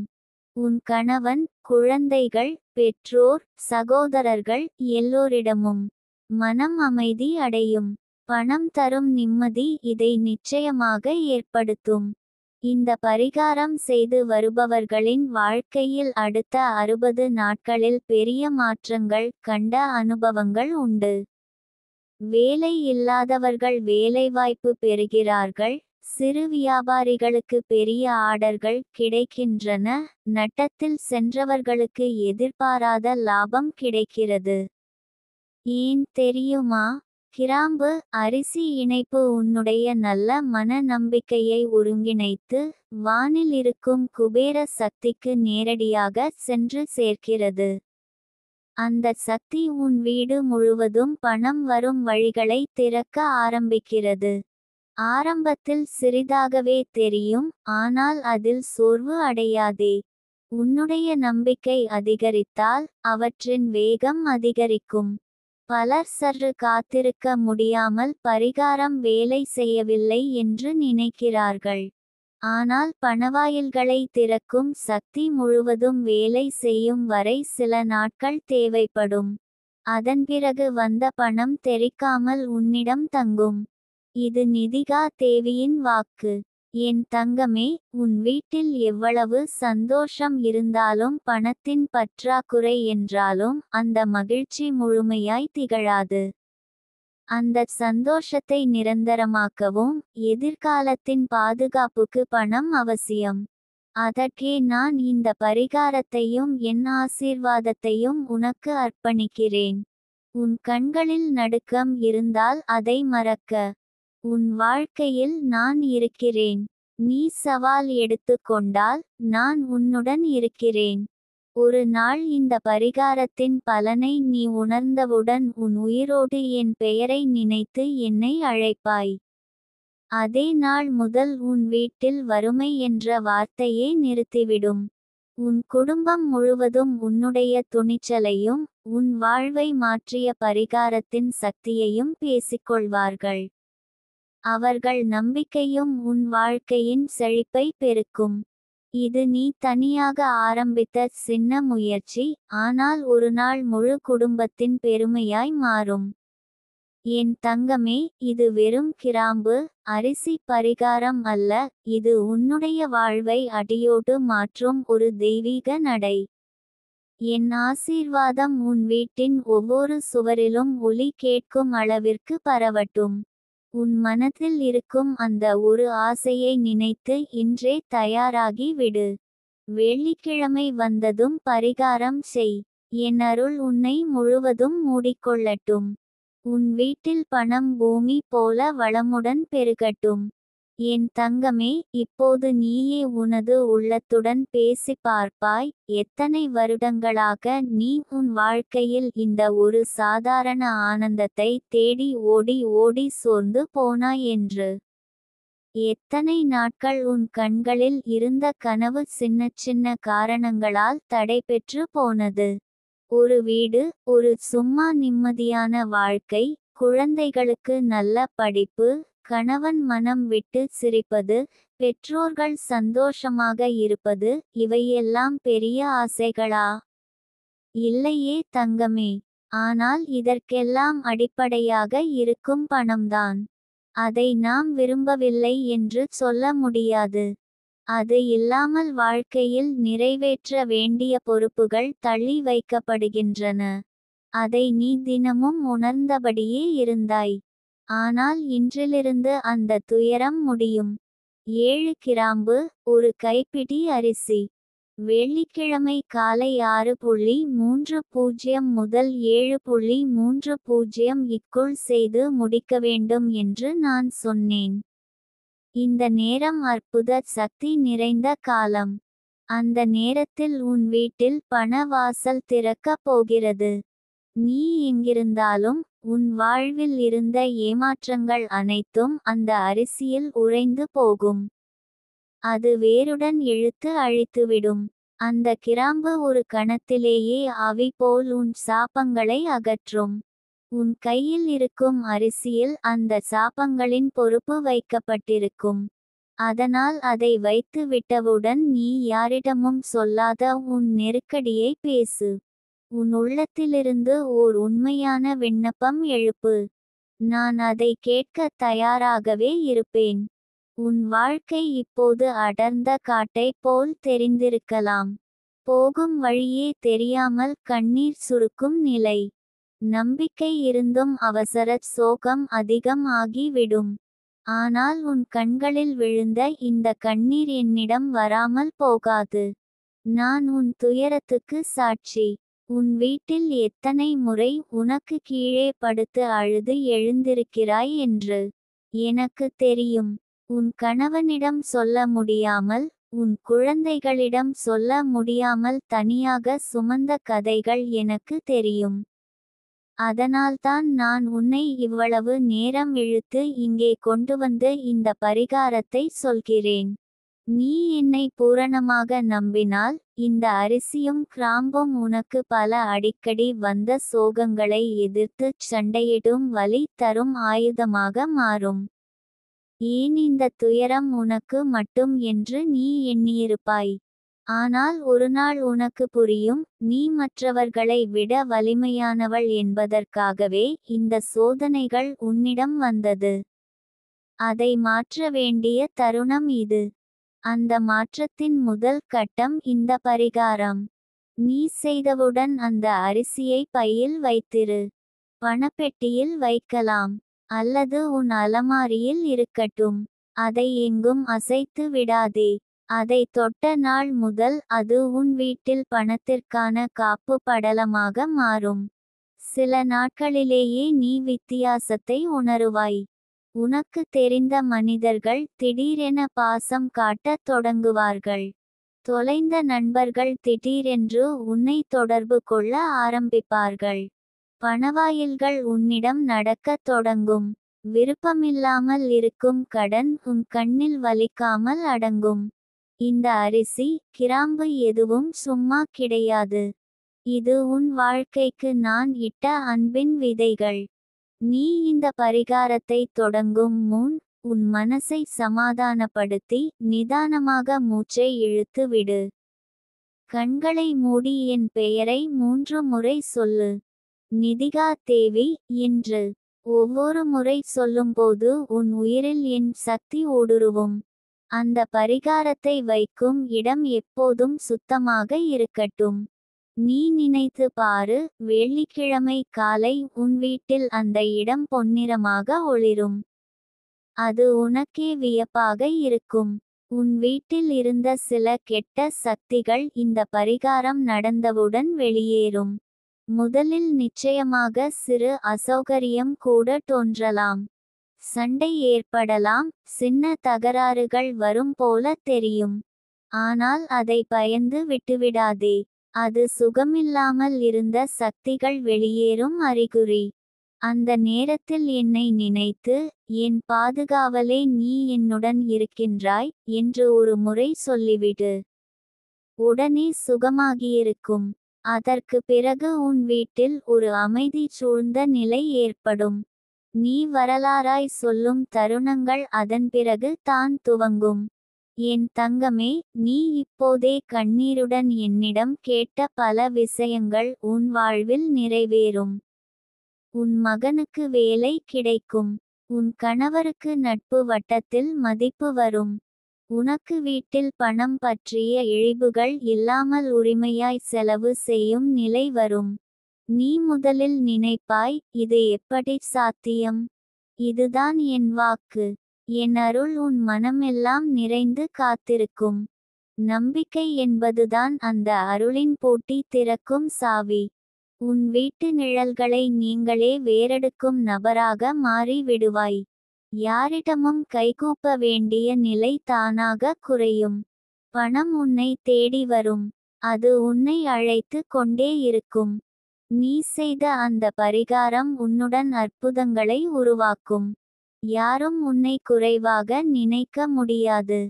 உன் கணவன், குழந்தைகள், பெற்றோர், சகோதரர்கள் எல்லோரிடமும் மனம் அமைதி அடையும். பணம் தரும் நிம்மதி இதை நிச்சயமாக ஏற்படுத்தும். இந்த பரிகாரம் செய்து வருபவர்களின் வாழ்க்கையில் அடுத்த 60 நாட்களில் பெரிய மாற்றங்கள் கண்ட அனுபவங்கள் உண்டு. வேலை இல்லாதவர்கள் வேலைவாய்ப்பு பெறுகிறார்கள், சிறு வியாபாரிகளுக்கு பெரிய ஆர்டர்கள் கிடைக்கின்றன, நட்டத்தில் சென்றவர்களுக்கு எதிர்பாராத லாபம் கிடைக்கிறது. ஏன் தெரியுமா? கிராம்பு அரிசி இணைப்பு உன்னுடைய நல்ல மன நம்பிக்கையை ஒருங்கிணைத்து வானில் இருக்கும் குபேர சக்திக்கு நேரடியாக சென்று சேர்க்கிறது. அந்த சக்தி உன் வீடு முழுவதும் பணம் வரும் வழிகளை திறக்க ஆரம்பிக்கிறது. ஆரம்பத்தில் சிறிதாகவே தெரியும், ஆனால் அதில் சோர்வு அடையாதே. உன்னுடைய நம்பிக்கை அதிகரித்தால் அவற்றின் வேகம் அதிகரிக்கும். பலர் சற்று காத்திருக்க முடியாமல் பரிகாரம் வேலை செய்யவில்லை என்று நினைக்கிறார்கள். ஆனால் பணவாயில்களை திறக்கும் சக்தி முழுவதும் வேலை செய்யும் வரை சில நாட்கள் தேவைப்படும். அதன் பிறகு வந்த பணம் தெறிக்காமல் உன்னிடம் தங்கும். இது நிதிகா தேவியின் வாக்கு. என் தங்கமே, உன் வீட்டில் எவ்வளவு சந்தோஷம் இருந்தாலும் பணத்தின் பற்றாக்குறை என்றாலும் அந்த மகிழ்ச்சி முழுமையாய் திகழாது. அந்த சந்தோஷத்தை நிரந்தரமாக்கவும் எதிர்காலத்தின் பாதுகாப்புக்கு பணம் அவசியம். அதற்கே நான் இந்த பரிகாரத்தையும் என் ஆசீர்வாதத்தையும் உனக்கு அர்ப்பணிக்கிறேன். உன் கண்களில் நடுக்கம் இருந்தால் அதை மறக்க. உன் வாழ்க்கையில் நான் இருக்கிறேன். நீ சவால் எடுத்து கொண்டால் நான் உன்னுடன் இருக்கிறேன். ஒரு நாள் இந்த பரிகாரத்தின் பலனை நீ உணர்ந்தவுடன் உன் உயிரோடு என் பெயரை நினைத்து என்னை அழைப்பாய். அதே நாள் முதல் உன் வீட்டில் வறுமை என்ற வார்த்தையே நிறுத்திவிடும். உன் குடும்பம் முழுவதும் உன்னுடைய துணிச்சலையும் உன் வாழ்வை மாற்றிய பரிகாரத்தின் சக்தியையும் பேசிக்கொள்வார்கள். அவர்கள் நம்பிக்கையும் உன் வாழ்க்கையின் செழிப்பை பெருக்கும். இது நீ தனியாக ஆரம்பித்த சின்ன முயற்சி, ஆனால் ஒரு நாள் முழு குடும்பத்தின் பெருமையாய் மாறும். என் தங்கமே, இது வெறும் கிராம்பு அரிசி பரிகாரம் அல்ல, இது உன்னுடைய வாழ்வை அடியோடு மாற்றும் ஒரு தெய்வீக நடை. என் ஆசீர்வாதம் உன் வீட்டின் ஒவ்வொரு சுவரிலும் ஒலி கேட்கும் அளவிற்கு பரவட்டும். உன் மனதில் இருக்கும் அந்த ஒரு ஆசையை நினைத்து இன்றே தயாராகி விடு. வெள்ளிக்கிழமை வந்ததும் பரிகாரம் செய். என் அருள் உன்னை முழுவதும் மூடிக்கொள்ளட்டும். உன் வீட்டில் பணம் பூமி போல வளமுடன் பெருகட்டும். என் தங்கமே, இப்போது நீயே உனது உள்ளத்துடன் பேசி பார்ப்பாய். எத்தனை வருடங்களாக நீ உன் வாழ்க்கையில் இந்த ஒரு சாதாரண ஆனந்தத்தை தேடி ஓடி ஓடி சோர்ந்து போனாய் என்று. எத்தனை நாட்கள் உன் கண்களில் இருந்த கனவு சின்ன சின்ன காரணங்களால் தடைபெற்று போனது. ஒரு வீடு, ஒரு சும்மா நிம்மதியான வாழ்க்கை, குழந்தைகளுக்கு நல்ல படிப்பு, கணவன் மனம் விட்டு சிரிப்பது, பெற்றோர்கள் சந்தோஷமாக இருப்பது, இவையெல்லாம் பெரிய ஆசைகளா? இல்லையே தங்கமே. ஆனால் இதற்கெல்லாம் அடிப்படையாக இருக்கும் பணம்தான். அதை நாம் விரும்பவில்லை என்று சொல்ல முடியாது. அது இல்லாமல் வாழ்க்கையில் நிறைவேற்ற வேண்டிய பொறுப்புகள் தள்ளி வைக்கப்படுகின்றன. அதை நீ தினமும் உணர்ந்தபடியே இருந்தாய். ஆனால் இன்றிலிருந்து அந்த துயரம் முடியும். 7 கிராம்பு, ஒரு கைப்பிடி அரிசி. வெள்ளிக்கிழமை காலை 6:30 முதல் 7:30 க்குள் செய்து முடிக்க வேண்டும் என்று நான் சொன்னேன். இந்த நேரம் அற்புத சக்தி நிறைந்த காலம். அந்த நேரத்தில் உன் வீட்டில் பண வாசல் திறக்கப் போகிறது. நீ எங்கிருந்தாலும், உன் வாழ்வில் இருந்த ஏமாற்றங்கள் அனைத்தும் அந்த அரிசியில் உறைந்து போகும். அது வேருடன் இழுத்து அழித்துவிடும். அந்த கிராம்பு ஒரு கணத்திலேயே ஆவி போல் உன் சாபங்களை அகற்றும். உன் கையில் இருக்கும் அரிசியில் அந்த சாபங்களின் பொறுப்பு வைக்கப்பட்டிருக்கும். அதனால் அதை வைத்து விட்டவுடன் நீ யாரிடமும் சொல்லாத உன் நெருக்கடியை பேசு. உன் உள்ளத்திலிருந்து ஓர் உண்மையான விண்ணப்பம் எழுப்பு. நான் அதை கேட்க தயாராகவே இருப்பேன். உன் வாழ்க்கை இப்போது அடர்ந்த காட்டை போல் தெரிந்திருக்கலாம். போகும் வழியே தெரியாமல் கண்ணீர் சுருக்கும் நிலை. நம்பிக்கை இருந்தும் அவசர சோகம் அதிகம் ஆகிவிடும். ஆனால் உன் கண்களில் விழுந்த இந்த கண்ணீர் என்னிடம் வராமல் போகாது. நான் உன் துயரத்துக்கு சாட்சி. உன் வீட்டில் எத்தனை முறை உனக்கு கீழே படுத்து அழுது எழுந்திருக்கிறாய் என்று எனக்கு தெரியும். உன் கணவனிடம் சொல்ல முடியாமல், உன் குழந்தைகளிடம் சொல்ல முடியாமல் தனியாக சுமந்த கதைகள் எனக்கு தெரியும். அதனால்தான் நான் உன்னை இவ்வளவு நேரம் இழுத்து இங்கே கொண்டுவந்து இந்த பரிகாரத்தை சொல்கிறேன். நீ என்னை பூரணமாக நம்பினால், இந்த அரிசியும் கிராம்பும் உனக்கு பல அடிக்கடி வந்த சோகங்களை எதிர்த்து சண்டையிடும் வலி தரும் ஆயுதமாக மாறும். ஏன் இந்த துயரம் உனக்கு மட்டும் என்று நீ எண்ணியிருப்பாய். ஆனால் ஒருநாள் உனக்கு புரியும், நீ மற்றவர்களை விட வலிமையானவள் என்பதற்காகவே இந்த சோதனைகள் உன்னிடம் வந்தது. அதை மாற்ற வேண்டிய தருணம் இது. அந்த மாற்றத்தின் முதல் கட்டம் இந்த பரிகாரம். நீ செய்தவுடன் அந்த அரிசியை பையில் வைத்திரு. பணப்பெட்டியில் வைக்கலாம். அல்லது உன் அலமாரியில் இருக்கட்டும். அதை எங்கும் அசைத்து விடாதே. அதை தொட்ட நாள் முதல் அது உன் வீட்டில் பணத்திற்கான காப்பு படலமாக மாறும். சில நாட்களிலேயே நீ வித்தியாசத்தை உணருவாய். உனக்கு தெரிந்த மனிதர்கள் திடீரென பாசம் காட்டத் தொடங்குவார்கள். தொலைந்த நண்பர்கள் திடீரென்று உன்னை தொடர்பு கொள்ள ஆரம்பிப்பார்கள். பணவாயில்கள் உன்னிடம் நடக்கத் தொடங்கும். விருப்பமில்லாமல் இருக்கும் கடன் உன் கண்ணில் வலிக்காமல் அடங்கும். இந்த அரிசி, கிராம்பு எதுவும் சும்மா கிடையாது. இது உன் வாழ்க்கைக்கு நான் இட்ட அன்பின் விதைகள். நீ இந்த பரிகாரத்தை தொடங்கும் முன், உன் மனசை சமாதானப்படுத்தி நிதானமாக மூச்சை இழுத்து விடு. கண்களை மூடி என் பெயரை 3 முறை சொல்லு. நிதிகா தேவி என்று. ஒவ்வொரு முறை சொல்லும்போது உன் உயிரில் என் சக்தி ஊடுருவும். அந்த பரிகாரத்தை வைக்கும் இடம் எப்போதும் சுத்தமாக இருக்கட்டும். நீ நினைத்து பாரு, வெள்ளிக்கிழமை காலை உன் வீட்டில் அந்த இடம் பொன்னிறமாக ஒளிரும். அது உனக்கே வியப்பாக இருக்கும். உன் வீட்டில் இருந்த சில கெட்ட சக்திகள் இந்த பரிகாரம் நடந்தவுடன் வெளியேறும். முதலில் நிச்சயமாக சிறு அசௌகரியம் கூட தோன்றலாம். சண்டை ஏற்படலாம், சின்ன தகராறுகள் வரும் போல தெரியும். ஆனால் அதை பயந்து விட்டுவிடாதே. அது சுகமில்லாமல் இருந்த சக்திகள் வெளியேறும் அறிகுறி. அந்த நேரத்தில் என்னை நினைத்து, என் பாதுகாவலே நீ என்னுடன் இருக்கின்றாய் என்று ஒரு முறை சொல்லிவிடு. உடனே சுகமாகியிருக்கும். அதற்கு பிறகு உன் வீட்டில் ஒரு அமைதி சூழ்ந்த நிலை ஏற்படும். நீ வரலாறாய் சொல்லும் தருணங்கள் அதன் பிறகு தான் துவங்கும். என் தங்கமே, நீ இப்போதே கண்ணீருடன் என்னிடம் கேட்ட பல விஷயங்கள் உன் வாழ்வில் நிறைவேறும். உன் மகனுக்கு வேலை கிடைக்கும். உன் கணவருக்கு நட்பு வட்டத்தில் மதிப்பு வரும். உனக்கு வீட்டில் பணம் பற்றிய இழிவுகள் இல்லாமல் உரிமையாய் செலவு செய்யும் நிலை வரும். நீ முதலில் நினைப்பாய், இது எப்படி சாத்தியம்? இதுதான் என் வாக்கு. என் அருள் உன் மனமெல்லாம் நிறைந்து காத்திருக்கும். நம்பிக்கை என்பதுதான் அந்த அருளின் பூட்டி திறக்கும் சாவி. உன் வீட்டு நிழல்களை நீங்களே வேறெடுக்கும் நபராக மாறி விடுவாய். யாரிடமும் கைகூப்ப வேண்டிய நிலை தானாக குறையும். பணம் உன்னை தேடி வரும். அது உன்னை அழைத்து கொண்டே இருக்கும். நீ செய்த அந்த பரிகாரம் உன்னுடன் அற்புதங்களை உருவாக்கும். யாரும் உன்னை குறைவாக நினைக்க முடியாது.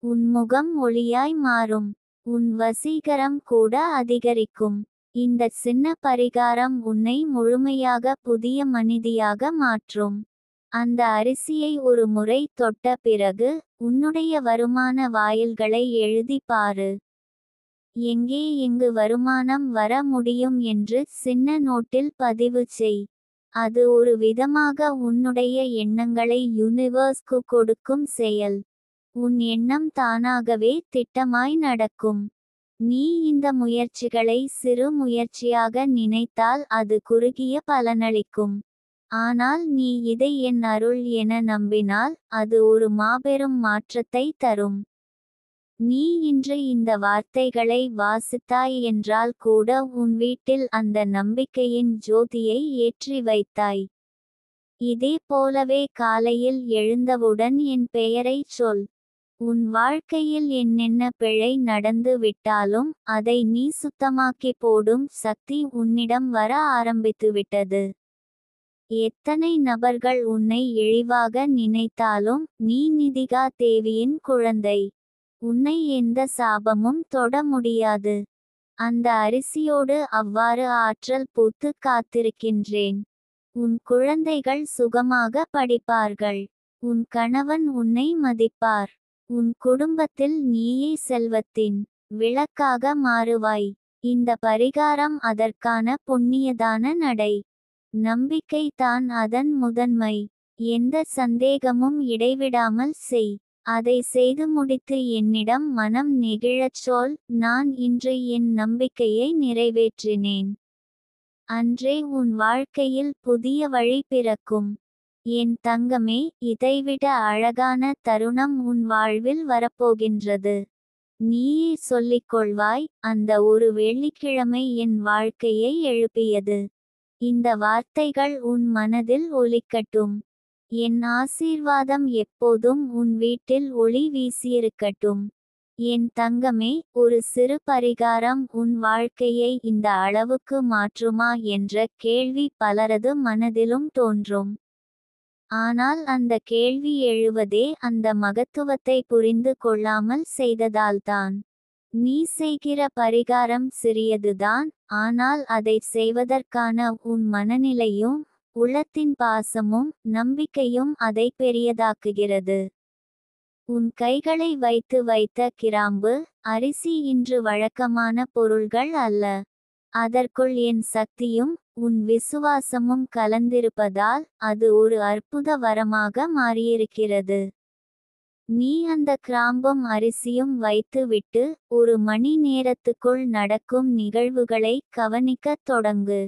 உன் முகம் ஒளியாய் மாறும். உன் வசீகரம் கூட அதிகரிக்கும். இந்த சின்ன பரிகாரம் உன்னை முழுமையாக புதிய மனிதியாக மாற்றும். அந்த அரிசியை ஒரு முறை தொட்ட பிறகு உன்னுடைய வருமான வாயில்களை எழுதி பாரு. எங்கே எங்கு வருமானம் வர முடியும் என்று சின்ன நோட்டில் பதிவு செய். அது ஒரு விதமாக உன்னுடைய எண்ணங்களை யூனிவர்ஸ்க்கு கொடுக்கும் செயல். உன் எண்ணம் தானாகவே திட்டமாய் நடக்கும். நீ இந்த முயற்சிகளை சிறு முயற்சியாக நினைத்தால் அது குறுகிய பலனளிக்கும். ஆனால் நீ இதை என் அருள் என நம்பினால் அது ஒரு மாபெரும் மாற்றத்தை தரும். நீ இன்று இந்த வார்த்தைகளை வாசித்தாய் என்றால் கூட உன் வீட்டில் அந்த நம்பிக்கையின் ஜோதியை ஏற்றி வைத்தாய். இதே போலவே காலையில் எழுந்தவுடன் என் பெயரைச் சொல். உன் வாழ்க்கையில் என்னென்ன பிழை நடந்து விட்டாலும் அதை நீ சுத்தமாக்கி போடும் சக்தி உன்னிடம் வர ஆரம்பித்துவிட்டது. எத்தனை நபர்கள் உன்னை இழிவாக நினைத்தாலும் நீ நிதிகா தேவியின் குழந்தை. உன்னை எந்த சாபமும் தொட முடியாது. அந்த அரிசியோடு அவ்வாறு ஆற்றல் பூத்து காத்திருக்கின்றேன். உன் குழந்தைகள் சுகமாக படிப்பார்கள். உன் கணவன் உன்னை மதிப்பார். உன் குடும்பத்தில் நீயே செல்வத்தின் விளக்காக மாறுவாய். இந்த பரிகாரம் அதற்கான புண்ணியதான நடை. நம்பிக்கை தான் அதன் முதன்மை. எந்த சந்தேகமும் இடைவிடாமல் செய். அதை செய்து முடித்து என்னிடம் மனம் நெகிழச் சொல், நான் இன்று என் நம்பிக்கையை நிறைவேற்றினேன். அன்றே உன் வாழ்க்கையில் புதிய வழி பிறக்கும். என் தங்கமே, இதைவிட அழகான தருணம் உன் வாழ்வில் வரப்போகின்றது. நீயே சொல்லிக்கொள்வாய், அந்த ஒரு வெள்ளிக்கிழமை என் வாழ்க்கையை எழுப்பியது. இந்த வார்த்தைகள் உன் மனதில் ஒலிக்கட்டும். என் ஆசீர்வாதம் எப்போதும் உன் வீட்டில் ஒளி வீசியிருக்கட்டும். என் தங்கமே, ஒரு சிறு பரிகாரம் உன் வாழ்க்கையை இந்த அளவுக்கு மாற்றுமா என்ற கேள்வி பலரது மனதிலும் தோன்றும். ஆனால் அந்த கேள்வி எழுவதே அந்த மகத்துவத்தை புரிந்து கொள்ளாமல் செய்ததால்தான். நீ செய்கிற பரிகாரம் சிறியதுதான், ஆனால் அதை செய்வதற்கான உன் மனநிலையும் உள்ளத்தின் பாசமும் நம்பிக்கையும் அதை பெரியதாக்குகிறது. உன் கைகளை வைத்து வைத்த கிராம்பு அரிசி இன்று வழக்கமான பொருள்கள் அல்ல. அதற்குள் என் சக்தியும் உன் விசுவாசமும் கலந்திருப்பதால் அது ஒரு அற்புத வரமாக மாறியிருக்கிறது. நீ அந்த கிராம்பும் அரிசியும் வைத்துவிட்டு ஒரு மணி நேரத்துக்குள் நடக்கும் நிகழ்வுகளை கவனிக்கத் தொடங்கு.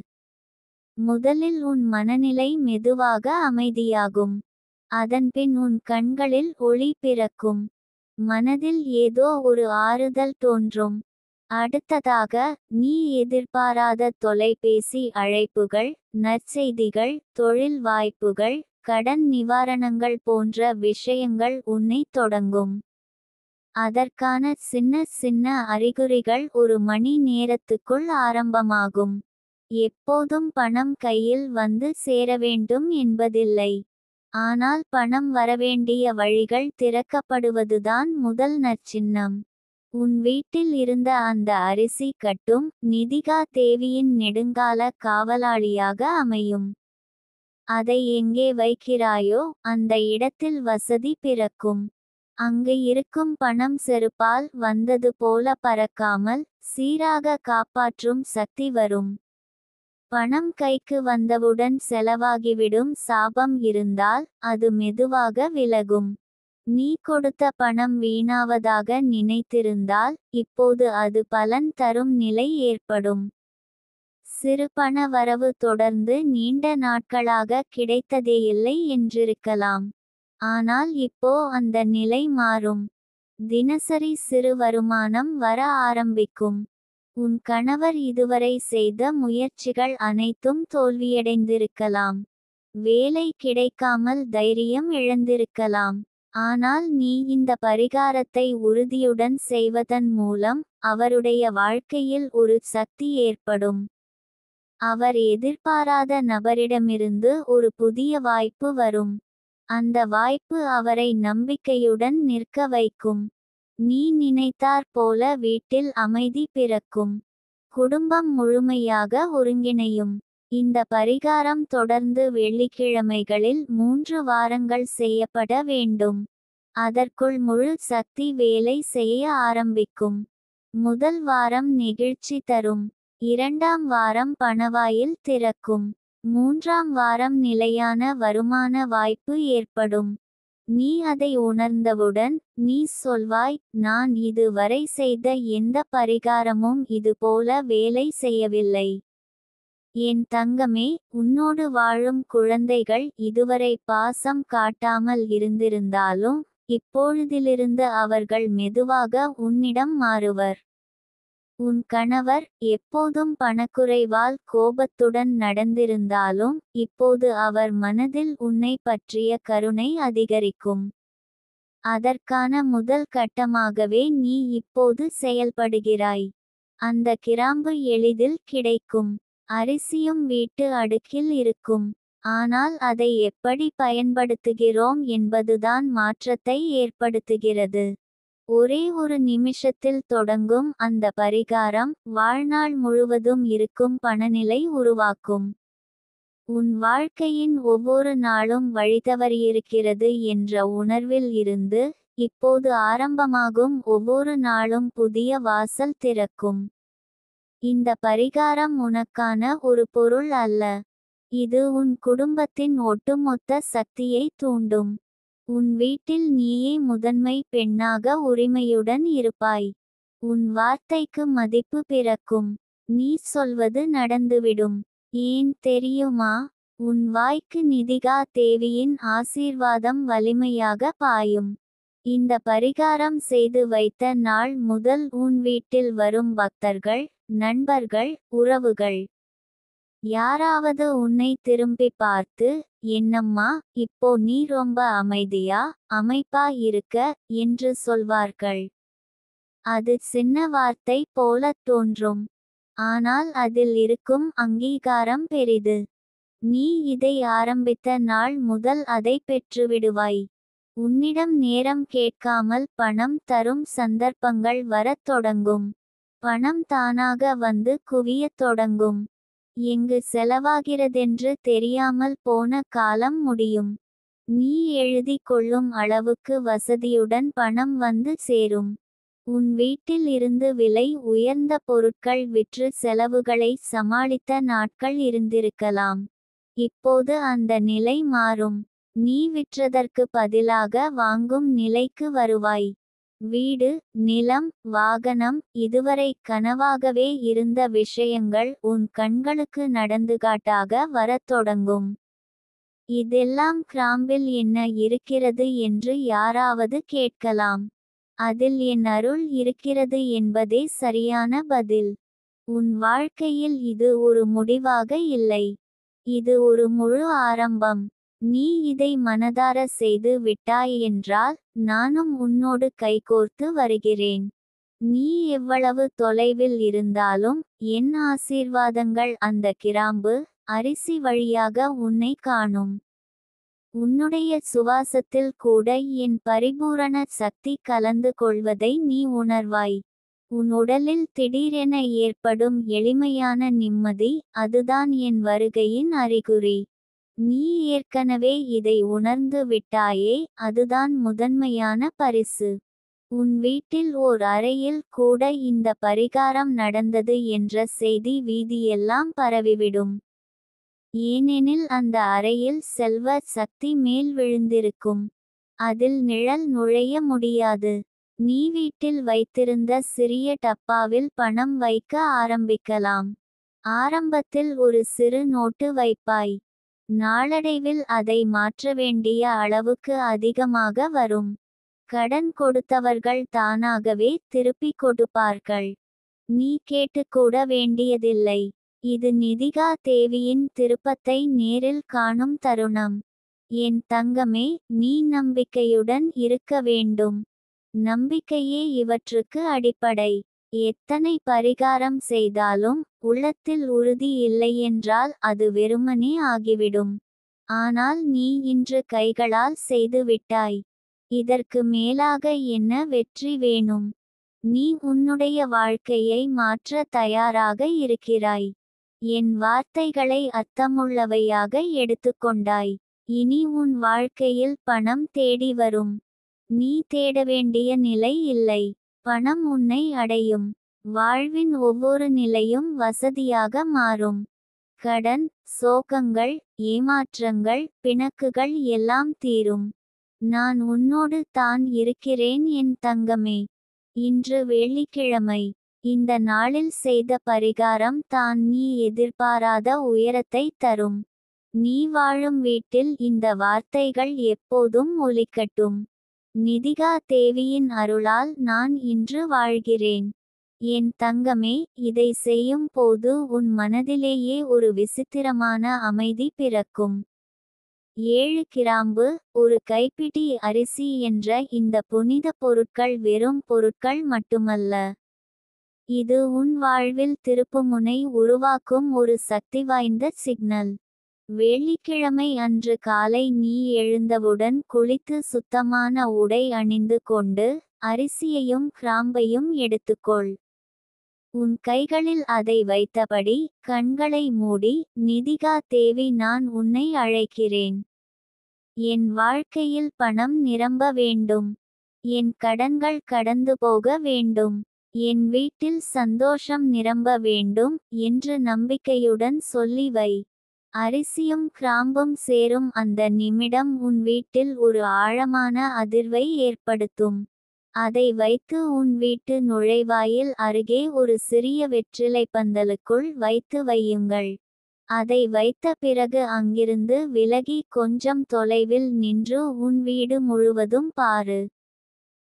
முதலில் உன் மனநிலை மெதுவாக அமைதியாகும். அதன்பின் உன் கண்களில் ஒளி பிறக்கும். மனதில் ஏதோ ஒரு ஆறுதல் தோன்றும். அடுத்ததாக நீ எதிர்பாராத தொலைபேசி அழைப்புகள், நற்செய்திகள், தொழில் வாய்ப்புகள், கடன் நிவாரணங்கள் போன்ற விஷயங்கள் உன்னை தொடங்கும். அதற்கான சின்ன சின்ன அறிகுறிகள் ஒரு மணி நேரத்துக்குள் ஆரம்பமாகும். எப்போதும் பணம் கையில் வந்து சேர வேண்டும் என்பதில்லை. ஆனால் பணம் வரவேண்டிய வழிகள் திறக்கப்படுவதுதான் முதல் நற்சின்னம். உன் வீட்டில் இருந்த அந்த அரிசி கட்டும் நிதிகா தேவியின் நெடுங்கால காவலாளியாக அமையும். அதை எங்கே வைக்கிறாயோ அந்த இடத்தில் வசதி பிறக்கும். அங்கு இருக்கும் பணம் செருப்பால் வந்தது போல பறக்காமல் சீராக காப்பாற்றும் சக்தி வரும். பணம் கைக்கு வந்தவுடன் செலவாகிவிடும் சாபம் இருந்தால் அது மெதுவாக விலகும். நீ கொடுத்த பணம் வீணாவதாக நினைத்திருந்தால் இப்போது அது பலன் தரும் நிலை ஏற்படும். சிறு பண வரவு தொடர்ந்து நீண்ட நாட்களாக கிடைத்ததேயில்லை என்றிருக்கலாம். ஆனால் இப்போ அந்த நிலை மாறும். தினசரி சிறு வருமானம் வர ஆரம்பிக்கும். உன் கணவர் இதுவரை செய்த முயற்சிகள் அனைத்தும் தோல்வியடைந்திருக்கலாம். வேலை கிடைக்காமல் தைரியம் இழந்திருக்கலாம். ஆனால் நீ இந்த பரிகாரத்தை உறுதியுடன் செய்வதன் மூலம் அவருடைய வாழ்க்கையில் ஒரு சக்தி ஏற்படும். அவர் எதிர்பாராத நபரிடமிருந்து ஒரு புதிய வாய்ப்பு வரும். அந்த வாய்ப்பு அவரை நம்பிக்கையுடன் நிற்க வைக்கும். நீ நினைத்தாற் போல வீட்டில் அமைதி பிறக்கும். குடும்பம் முழுமையாக ஒருங்கிணையும். இந்த பரிகாரம் தொடர்ந்து வெள்ளிக்கிழமைகளில் 3 வாரங்கள் செய்யப்பட வேண்டும். அதற்குள் முழு சக்தி வேலை செய்ய ஆரம்பிக்கும். முதல் வாரம் நெகிழ்ச்சி தரும். 2ஆம் வாரம் பணவாயில் திறக்கும். 3ஆம் வாரம் நிலையான வருமான வாய்ப்பு ஏற்படும். நீ அதை உணர்ந்தவுடன் நீ சொல்வாய், நான் இது வரை செய்த எந்த பரிகாரமும் இதுபோல வேலை செய்யவில்லை. என் தங்கமே, உன்னோடு வாழும் குழந்தைகள் இதுவரை பாசம் காட்டாமல் இருந்திருந்தாலும் இப்பொழுதிலிருந்து அவர்கள் மெதுவாக உன்னிடம் மாறுவர். உன் கணவர் எப்போதும் பணக்குறைவால் கோபத்துடன் நடந்திருந்தாலும் இப்போது அவர் மனதில் உன்னை பற்றிய கருணை அதிகரிக்கும். அதற்கான முதல் கட்டமாகவே நீ இப்போது செயல்படுகிறாய். அந்த கிராம்பு எளிதில் கிடைக்கும். அரிசியும் வீட்டு அடுக்கில் இருக்கும். ஆனால் அதை எப்படி பயன்படுத்துகிறோம் என்பதுதான் மாற்றத்தை ஏற்படுத்துகிறது. ஒரே ஒரு நிமிஷத்தில் தொடங்கும் அந்த பரிகாரம் வாழ்நாள் முழுவதும் இருக்கும் பணநிலை உருவாக்கும். உன் வாழ்க்கையின் ஒவ்வொரு நாளும் வழிதவறியிருக்கிறது என்ற உணர்வில் இருந்து இப்போது ஆரம்பமாகும் ஒவ்வொரு நாளும் புதிய வாசல் திறக்கும். இந்த பரிகாரம் உனக்கான ஒரு பொருள் அல்ல. இது உன் குடும்பத்தின் ஒட்டுமொத்த சக்தியை தூண்டும். உன் வீட்டில் நீயே முதன்மை பெண்ணாக உரிமையுடன் இருப்பாய். உன் வார்த்தைக்கு மதிப்பு பிறக்கும். நீ சொல்வது நடந்துவிடும். ஏன் தெரியுமா? உன் வாய்க்கு நிதிகா தேவியின் ஆசீர்வாதம் வலிமையாக பாயும். இந்த பரிகாரம் செய்து வைத்த நாள் முதல் உன் வீட்டில் வரும் பக்தர்கள், நண்பர்கள், உறவுகள் யாராவது உன்னை திரும்பி பார்த்து, என்னம்மா, இப்போ நீ ரொம்ப அமைதியா, அமைப்பா இருக்க என்று சொல்வார்கள். அது சின்ன வார்த்தை போலத் தோன்றும். ஆனால் அதில் இருக்கும் அங்கீகாரம் பெரிது. நீ இதை ஆரம்பித்த நாள் முதல் அதை பெற்றுவிடுவாய். உன்னிடம் நேரம் கேட்காமல் பணம் தரும் சந்தர்ப்பங்கள் வரத் தொடங்கும். பணம் தானாக வந்து குவியத் தொடங்கும். எங்கு செலவாகிறதென்று தெரியாமல் போன காலம் முடியும். நீ எழுதிக் கொள்ளும் அளவுக்கு வசதியுடன் பணம் வந்து சேரும். உன் வீட்டில் இருந்து விலை உயர்ந்த பொருட்கள் விற்று செலவுகளை சமாளித்த நாட்கள் இருந்திருக்கலாம். இப்போது அந்த நிலை மாறும். நீ விற்றதற்கு பதிலாக வாங்கும் நிலைக்கு வருவாய். வீடு, நிலம், வாகனம், இதுவரை கனவாகவே இருந்த விஷயங்கள் உன் கண்களுக்கு நடந்துகாட்டாக வரத் தொடங்கும். இதெல்லாம் கிராம்பில் என்ன இருக்கிறது என்று யாராவது கேட்கலாம். அதில் என் அருள் இருக்கிறது என்பதே சரியான பதில். உன் வாழ்க்கையில் இது ஒரு முடிவாக இல்லை. இது ஒரு முழு ஆரம்பம். நீ இதை மனதார செய்து விட்டாயென்றால் நானும் உன்னோடு கைகோர்த்து வருகிறேன். நீ எவ்வளவு தொலைவில் இருந்தாலும் என் ஆசீர்வாதங்கள் அந்த கிராம்பு, அரிசி வழியாக உன்னை காணும். உன்னுடைய சுவாசத்தில் கூட என் பரிபூரண சக்தி கலந்து கொள்வதை நீ உணர்வாய். உன் உடலில் திடீரென ஏற்படும் எளிமையான நிம்மதி, அதுதான் என் வருகையின் அறிகுறி. நீ ஏற்கனவே இதை உணர்ந்து விட்டாயே, அதுதான் முதன்மையான பரிசு. உன் வீட்டில் ஓர் அறையில் கூட இந்த பரிகாரம் நடந்தது என்ற செய்தி வீதியெல்லாம் பரவிவிடும். ஏனெனில் அந்த அறையில் செல்வ சக்தி மேல் விழுந்திருக்கும். அதில் நிழல் நுழைய முடியாது. நீ வீட்டில் வைத்திருந்த சிறிய டப்பாவில் பணம் வைக்க ஆரம்பிக்கலாம். ஆரம்பத்தில் ஒரு சிறு நோட்டு வைப்பாய். நாளடைவில் அதை மாற்ற வேண்டிய அளவுக்கு அதிகமாக வரும். கடன் கொடுத்தவர்கள் தானாகவே திருப்பிக் கொடுப்பார்கள். நீ கேட்டுக்கூட வேண்டியதில்லை. இது நிதிகா தேவியின் திருப்பத்தை நேரில் காணும் தருணம். என் தங்கமே, நீ நம்பிக்கையுடன் இருக்க வேண்டும். நம்பிக்கையே இவற்றுக்கு அடிப்படை. எத்தனை பரிகாரம் செய்தாலும் உள்ளத்தில் உறுதி இல்லையென்றால் அது வெறுமனே ஆகிவிடும். ஆனால் நீ இன்று கைகளால் செய்து விட்டாய். இதற்கு மேலாக என்ன வெற்றி வேணும்? நீ உன்னுடைய வாழ்க்கையை மாற்ற தயாராக இருக்கிறாய். என் வார்த்தைகளை அர்த்தமுள்ளவையாக எடுத்துக்கொண்டாய். இனி உன் வாழ்க்கையில் பணம் தேடி வரும். நீ தேட வேண்டிய நிலை இல்லை. பணம் உன்னை அடையும். வாழ்வின் ஒவ்வொரு நிலையும் வசதியாக மாறும். கடன், சோகங்கள், ஏமாற்றங்கள், பிணக்குகள் எல்லாம் தீரும். நான் உன்னோடு தான் இருக்கிறேன் என் தங்கமே. இன்று வெள்ளிக்கிழமை. இந்த நாளில் செய்த பரிகாரம் தான் நீ எதிர்பாராத உயரத்தை தரும். நீ வாழும் வீட்டில் இந்த வார்த்தைகள் எப்போதும் ஒலிக்கட்டும். நிதிகா தேவியின் அருளால் நான் இன்று வாழ்கிறேன். என் தங்கமே, இதை செய்யும் போது உன் மனதிலேயே ஒரு விசித்திரமான அமைதி பிறக்கும். 7 கிராம்பு, ஒரு கைப்பிடி அரிசி என்ற இந்த புனித பொருட்கள் வெறும் பொருட்கள் மட்டுமல்ல. இது உன் வாழ்வில் திருப்புமுனை உருவாக்கும் ஒரு சக்திவாய்ந்த சிக்னல். வெள்ளிக்கிழமை அன்று காலை நீ எழுந்தவுடன் குளித்து சுத்தமான உடை அணிந்து கொண்டு அரிசியையும் கிராம்பையும் எடுத்துக்கொள். உன் கைகளில் அதை வைத்தபடி கண்களை மூடி, நிதிகா தேவி, நான் உன்னை அழைக்கிறேன். என் வாழ்க்கையில் பணம் நிரம்ப வேண்டும். என் கடன்கள் கடந்து போக வேண்டும். என் வீட்டில் சந்தோஷம் நிரம்ப வேண்டும் என்று நம்பிக்கையுடன் சொல்லி வை. அரிசியும் கிராம்பும் சேரும் அந்த நிமிடம் உன் வீட்டில் ஒரு ஆழமான அதிர்வை ஏற்படுத்தும். அதை வைத்து உன் வீட்டு நுழைவாயில் அருகே ஒரு சிறிய வெற்றிலைப்பந்தலுக்குள் வைத்து வையுங்கள். அதை வைத்த பிறகு அங்கிருந்து விலகி கொஞ்சம் தொலைவில் நின்று உன் வீடு முழுவதும் பாரு.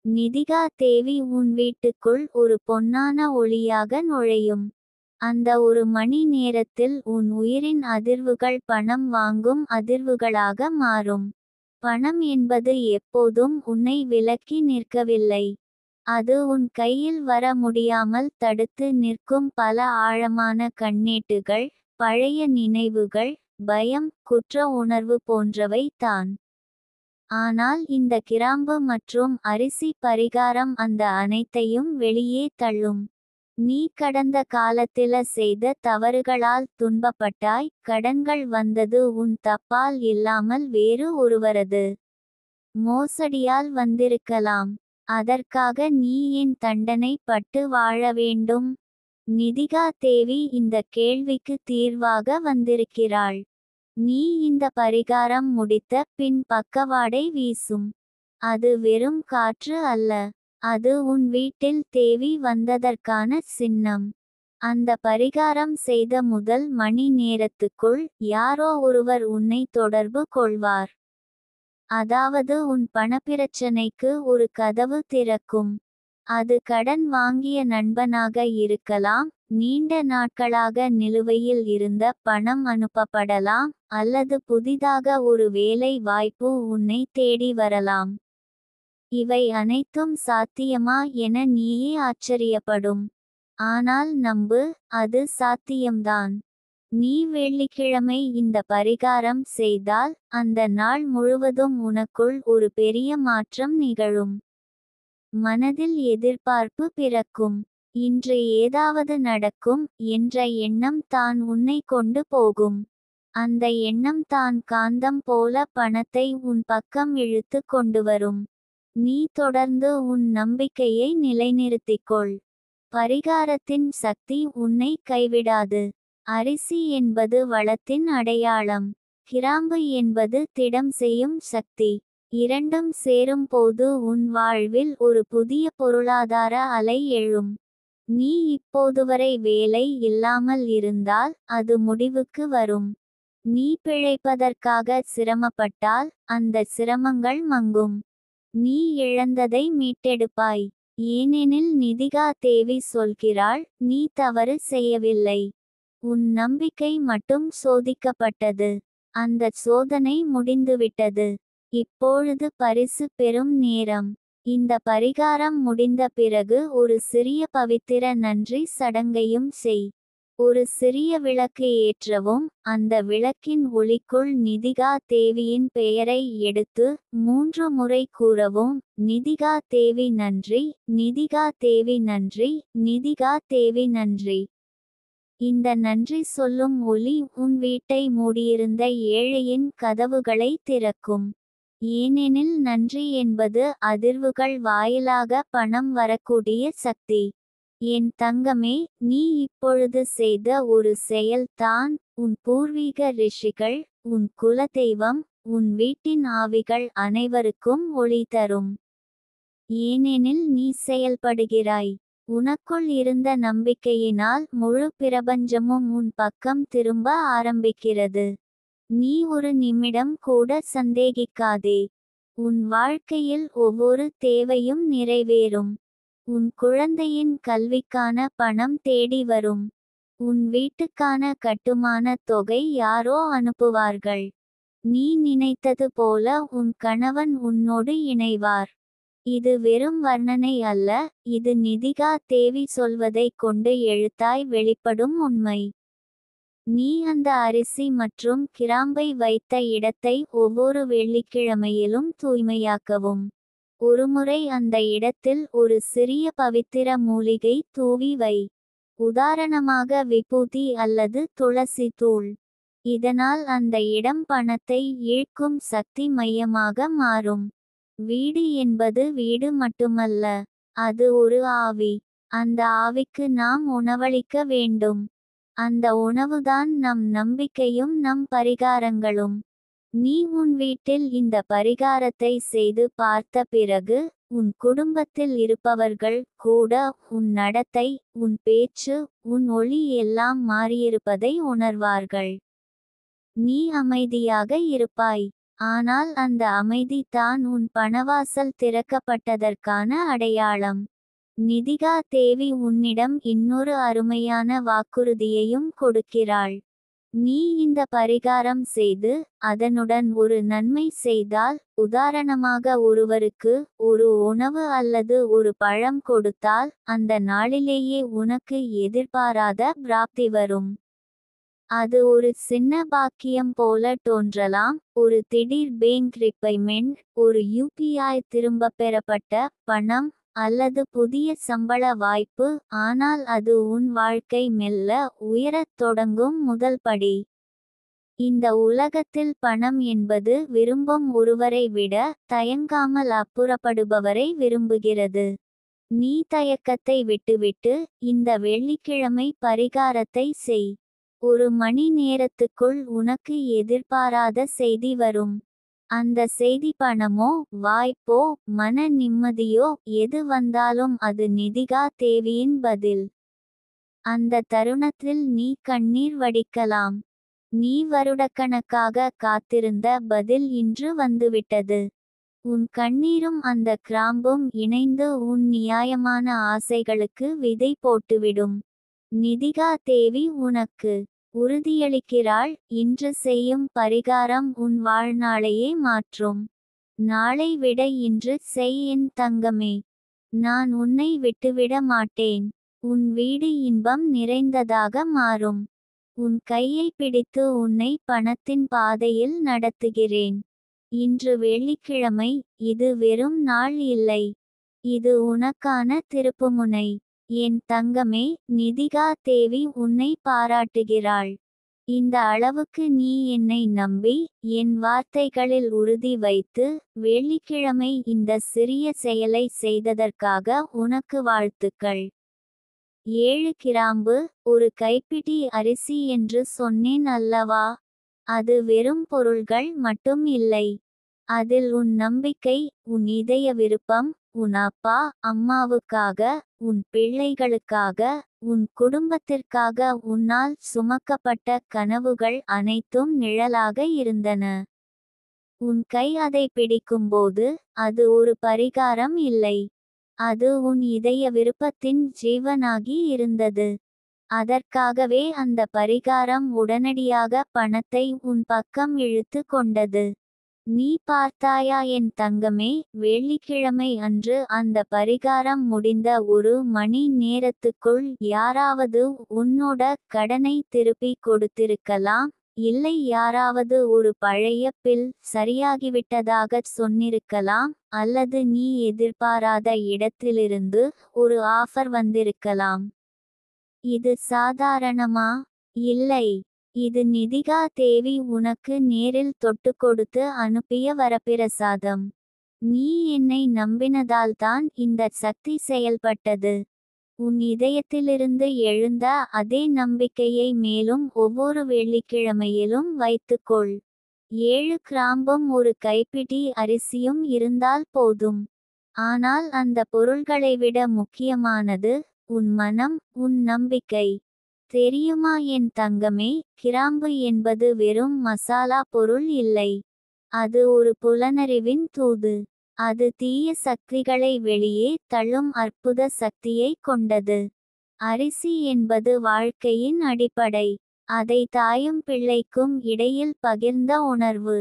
நிதிகா தேவி உன் வீட்டுக்குள் ஒரு பொன்னான ஒளியாக நுழையும். அந்த ஒரு மணி நேரத்தில் உன் உயிரின் அதிர்வுகள் பணம் வாங்கும் அதிர்வுகளாக மாறும். பணம் என்பது எப்போதும் உன்னை விலக்கி நிற்கவில்லை. அது உன் கையில் வர முடியாமல் தடுத்து நிற்கும் பல ஆழமான கண்ணீட்டுகள், பழைய நினைவுகள், பயம், குற்ற உணர்வு போன்றவை தான். ஆனால் இந்த கிராம்பு மற்றும் அரிசி பரிகாரம் அந்த அனைத்தையும் வெளியே தள்ளும். நீ கடந்த காலத்தில செய்த தவறுகளால் துன்பப்பட்டாய். கடன்கள் வந்தது உன் தப்பால் இல்லாமல் வேறு ஒருவரது மோசடியால் வந்திருக்கலாம். அதற்காக நீ ஏன் தண்டனை பட்டு வாழ வேண்டும்? நிதிகா தேவி இந்த கேள்விக்கு தீர்வாக வந்திருக்கிறாள். நீ இந்த பரிகாரம் முடித்த பின் பக்கவாடை வீசும். அது வெறும் காற்று அல்ல. அது உன் வீட்டில் தேவி வந்ததற்கான சின்னம். அந்த பரிகாரம் செய்த முதல் மணி நேரத்துக்குள் யாரோ ஒருவர் உன்னை தொடர்பு கொள்வார். அதாவது உன் பணப்பிரச்சனைக்கு ஒரு கதவு திறக்கும். அது கடன் வாங்கிய நண்பனாக இருக்கலாம். நீண்ட நாட்களாக நிலுவையில் இருந்த பணம் அனுப்பப்படலாம். அல்லது புதிதாக ஒரு வேலை வாய்ப்பு உன்னை தேடி வரலாம். இவை அனைத்தும் சாத்தியமா என நீயே ஆச்சரியப்படும். ஆனால் நம்பு, அது சாத்தியம்தான். நீ வெள்ளிக்கிழமை இந்த பரிகாரம் செய்தால் அந்த நாள் முழுவதும் உனக்குள் ஒரு பெரிய மாற்றம் நிகழும். மனதில் எதிர்பார்ப்பு பிறக்கும். இன்று ஏதாவது நடக்கும் என்ற எண்ணம் தான் உன்னை கொண்டு போகும். அந்த எண்ணம் தான் காந்தம் போல பணத்தை உன் பக்கம் இழுத்து கொண்டு வரும். நீ தொடர்ந்து உன் நம்பிக்கையை நிலைநிறுத்திக்கொள். பரிகாரத்தின் சக்தி உன்னை கைவிடாது. அரிசி என்பது வளத்தின் அடையாளம். கிராம்பு என்பது திடம் செய்யும் சக்தி. இரண்டும் சேரும் போது உன் வாழ்வில் ஒரு புதிய பொருளாதார அலை எழும். நீ இப்போதுவரை வேலை இல்லாமல் இருந்தால் அது முடிவுக்கு வரும். நீ பிழைப்பதற்காக சிரமப்பட்டால் அந்த சிரமங்கள் மங்கும். நீ இழந்ததை மீட்டெடுப்பாய். ஏனெனில் நிதிகா தேவி சொல்கிறாள், நீ தவறு செய்யவில்லை. உன் நம்பிக்கை மட்டும் சோதிக்கப்பட்டது. அந்த சோதனை முடிந்துவிட்டது. இப்பொழுது பரிசு பெறும் நேரம். இந்த பரிகாரம் முடிந்த பிறகு ஒரு சிறிய பவித்திர நன்றி சடங்கையும் செய். ஒரு சிறிய விளக்கு ஏற்றவும். அந்த விளக்கின் ஒளிக்குள் நிதிகா தேவியின் பெயரை எடுத்து 3 முறை கூறவும். நிதிகா தேவி நன்றி, நிதிகா தேவி நன்றி, நிதிகா தேவி நன்றி. இந்த நன்றி சொல்லும் ஒலி உன் வீட்டை மூடியிருந்த ஏழையின் கதவுகளை திறக்கும். ஏனெனில் நன்றி என்பது அதிர்வுகள் வாயிலாக பணம் வரக்கூடிய சக்தி. என் தங்கமே, நீ இப்பொழுது செய்த ஒரு செயல் தான் உன் பூர்வீக ரிஷிகள், உன் குலதெய்வம், உன் வீட்டின் ஆவிகள் அனைவருக்கும் ஒளி தரும். ஏனெனில் நீ செயல்படுகிறாய். உனக்குள் இருந்த நம்பிக்கையினால் முழு பிரபஞ்சமும் உன் பக்கம் திரும்ப ஆரம்பிக்கிறது. நீ ஒரு நிமிடம் கூட சந்தேகிக்காதே. உன் வாழ்க்கையில் ஒவ்வொரு தேவையும் நிறைவேறும். உன் குழந்தையின் கல்விக்கான பணம் தேடி வரும். உன் வீட்டுக்கான கட்டுமான தொகை யாரோ அனுப்புவார்கள். நீ நினைத்தது போல உன் கணவன் உன்னோடு இணைவார். இது வெறும் வர்ணனை அல்ல, இது நிதிகா தேவி சொல்வதை கொண்டு எழுத்தாய் வெளிப்படும் உண்மை. நீ அந்த அரிசி மற்றும் கிராம்பை வைத்த இடத்தை ஒவ்வொரு வெள்ளிக்கிழமையிலும் தூய்மையாக்கவும். ஒருமுறை அந்த இடத்தில் ஒரு சிறிய பவித்திர மூலிகை தூவி வை. உதாரணமாக விபூதி அல்லது துளசி தூள். இதனால் அந்த இடம் பணத்தை ஈர்க்கும் சக்தி மையமாக மாறும். வீடு என்பது வீடு மட்டுமல்ல, அது ஒரு ஆவி. அந்த ஆவிக்கு நாம் உணவளிக்க வேண்டும். அந்த உணவுதான் நம் நம்பிக்கையும் நம் பரிகாரங்களும். நீ உன் வீட்டில் இந்த பரிகாரத்தை செய்து பார்த்த பிறகு உன் குடும்பத்தில் இருப்பவர்கள் கூட உன் நடத்தை, உன் பேச்சு, உன் ஒளி எல்லாம் மாறியிருப்பதை உணர்வார்கள். நீ அமைதியாக இருப்பாய். ஆனால் அந்த அமைதி தான் உன் பணவாசல் திறக்கப்பட்டதற்கான அடையாளம். நிதிகா தேவி உன்னிடம் இன்னொரு அருமையான வாக்குறுதியையும் கொடுக்கிறாள். நீ இந்த பரிகாரம் செய்து அதனுடன் ஒரு நன்மை செய்தால், உதாரணமாக ஒருவருக்கு ஒரு உணவு அல்லது ஒரு பழம் கொடுத்தால், அந்த நாளிலேயே உனக்கு எதிர்பாராத பிராப்தி வரும். அது ஒரு சின்ன பாக்கியம் போல தோன்றலாம். ஒரு திடீர் பேங்க் ரீபேமெண்ட், ஒரு UPI திரும்பப் பெறப்பட்ட பணம், அல்லது புதிய சம்பள வாய்ப்பு, ஆனால் அது உன் வாழ்க்கை மெல்ல உயரத் தொடங்கும் முதல் படி. இந்த உலகத்தில் பணம் என்பது விரும்பும் ஒருவரை விட தயங்காமல் அப்புறப்படுபவரை விரும்புகிறது. நீ தயக்கத்தை விட்டுவிட்டு இந்த வெள்ளிக்கிழமை பரிகாரத்தை செய். ஒரு மணி நேரத்துக்குள் உனக்கு எதிர்பாராத செய்தி வரும். அந்த செய்தி பணமோ வாய்ப்போ மன நிம்மதியோ எது வந்தாலும் அது நிதிகா தேவியின் பதில். அந்த தருணத்தில் நீ கண்ணீர் வடிக்கலாம். நீ வருடக்கணக்காக காத்திருந்த பதில் இன்று வந்துவிட்டது. உன் கண்ணீரும் அந்த கிராம்பும் இணைந்து உன் நியாயமான ஆசைகளுக்கு விதை போட்டுவிடும். நிதிகா தேவி உனக்கு உறுதியளிக்கிறாள், இன்று செய்யும் பரிகாரம் உன் வாழ்நாளையே மாற்றும். நாளை விட இன்று செய் என் தங்கமே. நான் உன்னை விட்டுவிட மாட்டேன். உன் வீடு இன்பம் நிறைந்ததாக மாறும். உன் கையை பிடித்து உன்னை பணத்தின் பாதையில் நடத்துகிறேன். இன்று வெள்ளிக்கிழமை, இது வெறும் நாள் இல்லை. இது உனக்கான திருப்புமுனை. என் தங்கமே, நிதிகா தேவி உன்னை பாராட்டுகிறாள். இந்த அளவுக்கு நீ என்னை நம்பி, என் வார்த்தைகளில் உறுதி வைத்து, வெள்ளிக்கிழமை இந்த சிறிய செயலை செய்ததற்காக உனக்கு வாழ்த்துக்கள். 7 கிராம்பு, ஒரு கைப்பிடி அரிசி என்று சொன்னேன் அல்லவா? அது வெறும் பொருள்கள் மட்டும் இல்லை. அதில் உன் நம்பிக்கை, உன் இதய விருப்பம், உன் அப்பா அம்மாவுக்காக, உன் பிள்ளைகளுக்காக, உன் குடும்பத்திற்காக உன்னால் சுமக்கப்பட்ட கனவுகள் அனைத்தும் நிழலாக இருந்தன. உன் கை அதை பிடிக்கும்போது, அது ஒரு பரிகாரம் இல்லை. அது உன் இதய விருப்பத்தின் ஜீவனாகி இருந்தது. அதற்காகவே அந்த பரிகாரம் உடனடியாக பணத்தை உன் பக்கம் இழுத்து கொண்டது. நீ பார்த்தாயா என் தங்கமே, வெள்ளிக்கிழமை அன்று அந்த பரிகாரம் முடிந்த ஒரு மணி நேரத்துக்குள் யாராவது உன்னோட கடனை திருப்பி கொடுத்திருக்கலாம், இல்லை யாராவது ஒரு பழைய பில் சரியாகிவிட்டதாகச் சொன்னிருக்கலாம், அல்லது நீ எதிர்பாராத இடத்திலிருந்து ஒரு ஆஃபர் வந்திருக்கலாம். இது சாதாரணமா? இல்லை. இது நிதிகா தேவி உனக்கு நேரில் தொட்டு கொடுத்து அனுப்பிய வரப்பிரசாதம். நீ என்னை நம்பினதால்தான் இந்த சக்தி செயல்பட்டது. உன் இதயத்திலிருந்து எழுந்த அதே நம்பிக்கையை மேலும் ஒவ்வொரு வெள்ளிக்கிழமையிலும் வைத்துக்கொள். 7 கிராம்பும் ஒரு கைப்பிடி அரிசியும் இருந்தால் போதும். ஆனால் அந்த பொருள்களை விட முக்கியமானது உன் மனம், உன் நம்பிக்கை. தெரியுமா என் தங்கமே, கிராம்பு என்பது வெறும் மசாலா பொருள் இல்லை. அது ஒரு புலனறிவின் தூது. அது தீய சக்திகளை வெளியே தள்ளும் அற்புத சக்தியை கொண்டது. அரிசி என்பது வாழ்க்கையின் அடிப்படை. அதை தாயும் பிள்ளைக்கும் இடையில் பகிர்ந்த உணர்வு.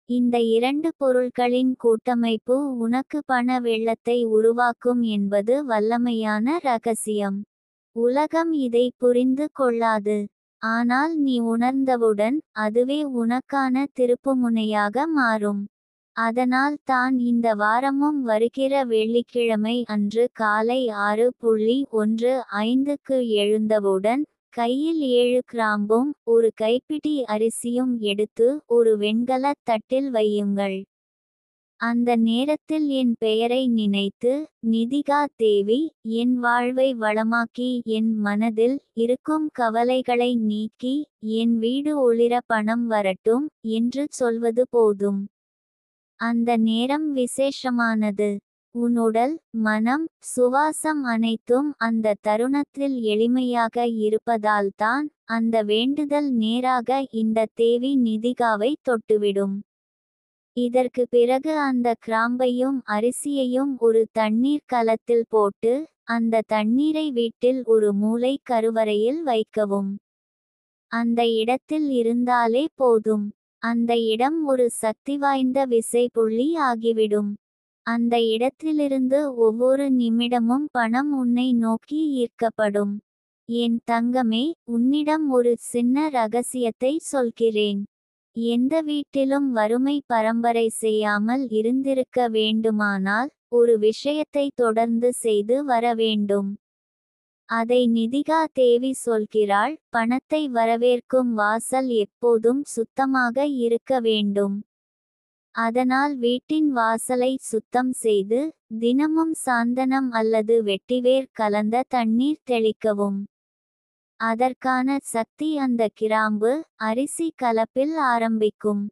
இந்த 2 பொருட்களின் கூட்டமைப்பு உனக்கு பண வெள்ளத்தை உருவாக்கும் என்பது வல்லமையான ரகசியம். உலகம் இதை புரிந்து கொள்ளாது. ஆனால் நீ உணர்ந்தவுடன் அதுவே உனக்கான திருப்புமுனையாக மாறும். அதனால் தான் இந்த வாரமும் வருகிற வெள்ளிக்கிழமை அன்று காலை 6:15க்கு எழுந்தவுடன், கையில் 7 கிராம்பும் ஒரு கைப்பிடி அரிசியும் எடுத்து ஒரு வெண்கலத் தட்டில் வையுங்கள். அந்த நேரத்தில் என் பெயரை நினைத்து, நிதிகா தேவி, என் வாழ்வை வளமாக்கி என் மனதில் இருக்கும் கவலைகளை நீக்கி, என் வீடு ஒளிர பணம் வரட்டும் என்று சொல்வது போதும். அந்த நேரம் விசேஷமானது. உன் உடல், மனம், சுவாசம் அனைத்தும் அந்த தருணத்தில் எளிமையாக இருப்பதால்தான் அந்த வேண்டுதல் நேராக இந்த தேவி நிதிகாவை தொட்டுவிடும். இதற்கு பிறகு அந்த கிராம்பையும் அரிசியையும் ஒரு தண்ணீர் கலத்தில் போட்டு, அந்த தண்ணீரை வீட்டில் ஒரு மூலை கருவறையில் வைக்கவும். அந்த இடத்தில் இருந்தாலே போதும். அந்த இடம் ஒரு சக்திவாய்ந்த விசைப்புள்ளி ஆகிவிடும். அந்த இடத்திலிருந்து ஒவ்வொரு நிமிடமும் பணம் உன்னை நோக்கி ஈர்க்கப்படும். என் தங்கமே, உன்னிடம் ஒரு சின்ன ரகசியத்தை சொல்கிறேன். எந்த வீட்டிலும் வறுமை பரம்பரை செய்யாமல் இருந்திருக்க வேண்டுமானால், ஒரு விஷயத்தை தொடர்ந்து செய்து வர வேண்டும். அதை நிதிகா தேவி சொல்கிறாள். பணத்தை வரவேற்கும் வாசல் எப்போதும் சுத்தமாக இருக்க வேண்டும். அதனால் வீட்டின் வாசலை சுத்தம் செய்து தினமும் சாந்தனம் அல்லது வெட்டிவேர் கலந்த தண்ணீர் தெளிக்கவும். அதற்கான சக்தி அந்த கிராம்பு அரிசி கலப்பில் ஆரம்பிக்கும்.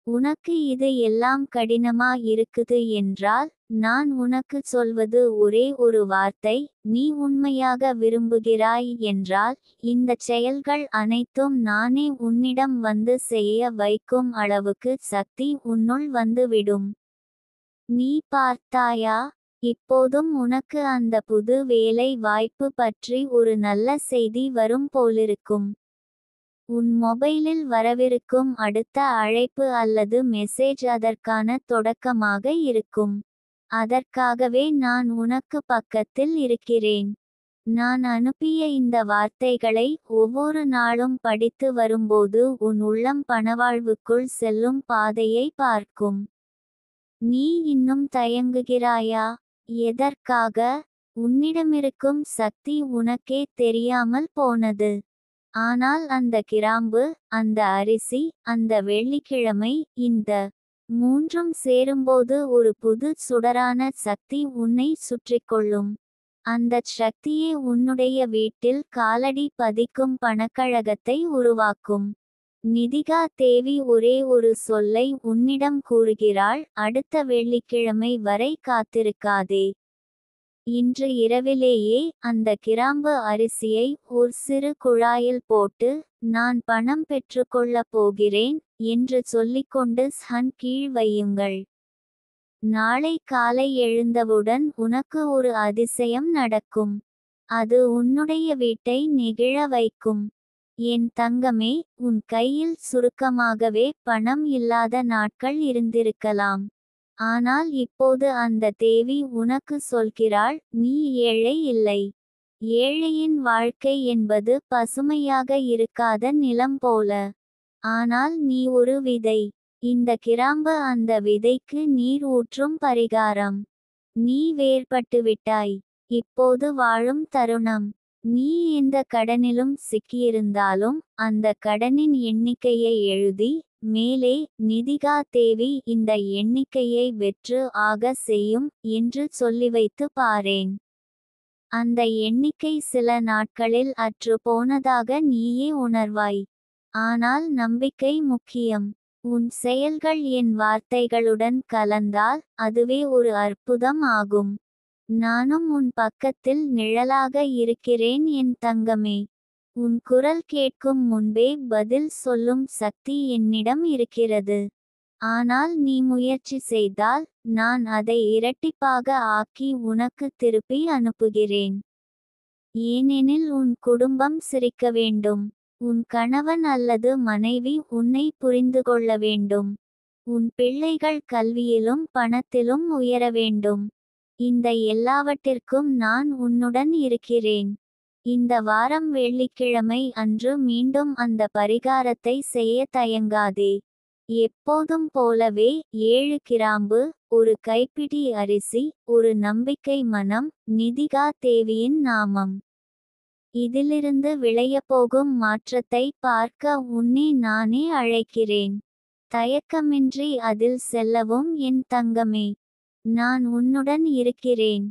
உனக்கு இது எல்லாம் கடினமா இருக்குது என்றால் நான் உனக்கு சொல்வது ஒரே ஒரு வார்த்தை. நீ உண்மையாக விரும்புகிறாய் என்றால் இந்தச் செயல்கள் அனைத்தும் நானே உன்னிடம் வந்து செய்ய வைக்கும் அளவுக்கு சக்தி உன்னுள் வந்துவிடும். நீ பார்த்தாயா? இப்போதும் உனக்கு அந்த புது வேலை வாய்ப்பு பற்றி ஒரு நல்ல செய்தி வரும் போலிருக்கும். உன் மொபைலில் வரவிருக்கும் அடுத்த அழைப்பு அல்லது மெசேஜ் அதற்கான தொடக்கமாக இருக்கும். அதற்காகவே நான் உனக்கு பக்கத்தில் இருக்கிறேன். நான் அனுப்பிய இந்த வார்த்தைகளை ஒவ்வொரு நாளும் படித்து வரும்போது உன் உள்ளம் பணவாழ்வுக்குள் செல்லும் பாதையை பார்க்கும். நீ இன்னும் தயங்குகிறாயா? எதற்காக? உன்னிடமிருக்கும் சக்தி உனக்கே தெரியாமல் போனது. ஆனால் அந்த கிராம்பு, அந்த அரிசி, அந்த வெள்ளிக்கிழமை, இந்த மூன்றும் சேரும்போது ஒரு புது சுடரான சக்தி உன்னை சுற்றிக்கொள்ளும். அந்தச் சக்தியே உன்னுடைய வீட்டில் காலடி பதிக்கும் பணக்கழகத்தை உருவாக்கும். நிதிகா தேவி ஒரே ஒரு சொல்லை உன்னிடம் கூறுகிறாள். அடுத்த வெள்ளிக்கிழமை வரை காத்திருக்காதே. இன்று இரவிலேயே அந்த கிராம்பு அரிசியை ஒரு சிறு குழாயில் போட்டு நான் பணம் பெற்றுக்கொள்ளப் போகிறேன் என்று சொல்லிக்கொண்டு ஸ்ஹன் கீழ் வையுங்கள். நாளை காலை எழுந்தவுடன் உனக்கு ஒரு அதிசயம் நடக்கும். அது உன்னுடைய வீட்டை நெகிழ வைக்கும். என் தங்கமே, உன் கையில் சுருக்கமாகவே பணம் இல்லாத நாட்கள் இருந்திருக்கலாம். ஆனால் இப்போது அந்த தேவி உனக்கு சொல்கிறாள், நீ ஏழை இல்லை. ஏழையின் வாழ்க்கை என்பது பசுமையாக இருக்காத நிலம் போல. ஆனால் நீ ஒரு விதை. இந்த கிராம்பு அந்த விதைக்கு நீர் ஊற்றும் பரிகாரம். நீ வேர்பட்டுவிட்டாய். இப்போது வாழும் தருணம். நீ எந்த கடனிலும் சிக்கியிருந்தாலும் அந்த கடனின் எண்ணிக்கையை எழுதி மேலே நிதிகா தேவி இந்த எண்ணிக்கையை வெற்று ஆக செய்யும் என்று சொல்லிவைத்து பாரேன். அந்த எண்ணிக்கை சில நாட்களில் அற்று போனதாக நீயே உணர்வாய். ஆனால் நம்பிக்கை முக்கியம். உன் செயல்கள் என் வார்த்தைகளுடன் கலந்தால் அதுவே ஒரு அற்புதம் ஆகும். நானும் உன் பக்கத்தில் நிழலாக இருக்கிறேன் என் தங்கமே. உன் குரல் கேட்கும் முன்பே பதில் சொல்லும் சக்தி என்னிடம் இருக்கிறது. ஆனால் நீ முயற்சி செய்தால் நான் அதை இரட்டிப்பாக ஆக்கி உனக்கு திருப்பி அனுப்புகிறேன். ஏனெனில் உன் குடும்பம் சிரிக்க வேண்டும். உன் கணவன் அல்லது மனைவி உன்னை புரிந்துகொள்ள வேண்டும். உன் பிள்ளைகள் கல்வியிலும் பணத்திலும் உயர வேண்டும். இந்த எல்லாவற்றிற்கும் நான் உன்னுடன் இருக்கிறேன். இந்த வாரம் வெள்ளிக்கிழமை அன்று மீண்டும் அந்த பரிகாரத்தை செய்ய தயங்காதே. எப்போதும் போலவே 7 கிராம்பு, ஒரு கைப்பிடி அரிசி, ஒரு நம்பிக்கை மனம், நிதிகா தேவியின் நாமம். இதிலிருந்து விளையப்போகும் மாற்றத்தை பார்க்க உன்னை நானே அழைக்கிறேன். தயக்கமின்றி அதில் செல்லவும் என் தங்கமே. நான் உன்னுடன் இருக்கிறேன்.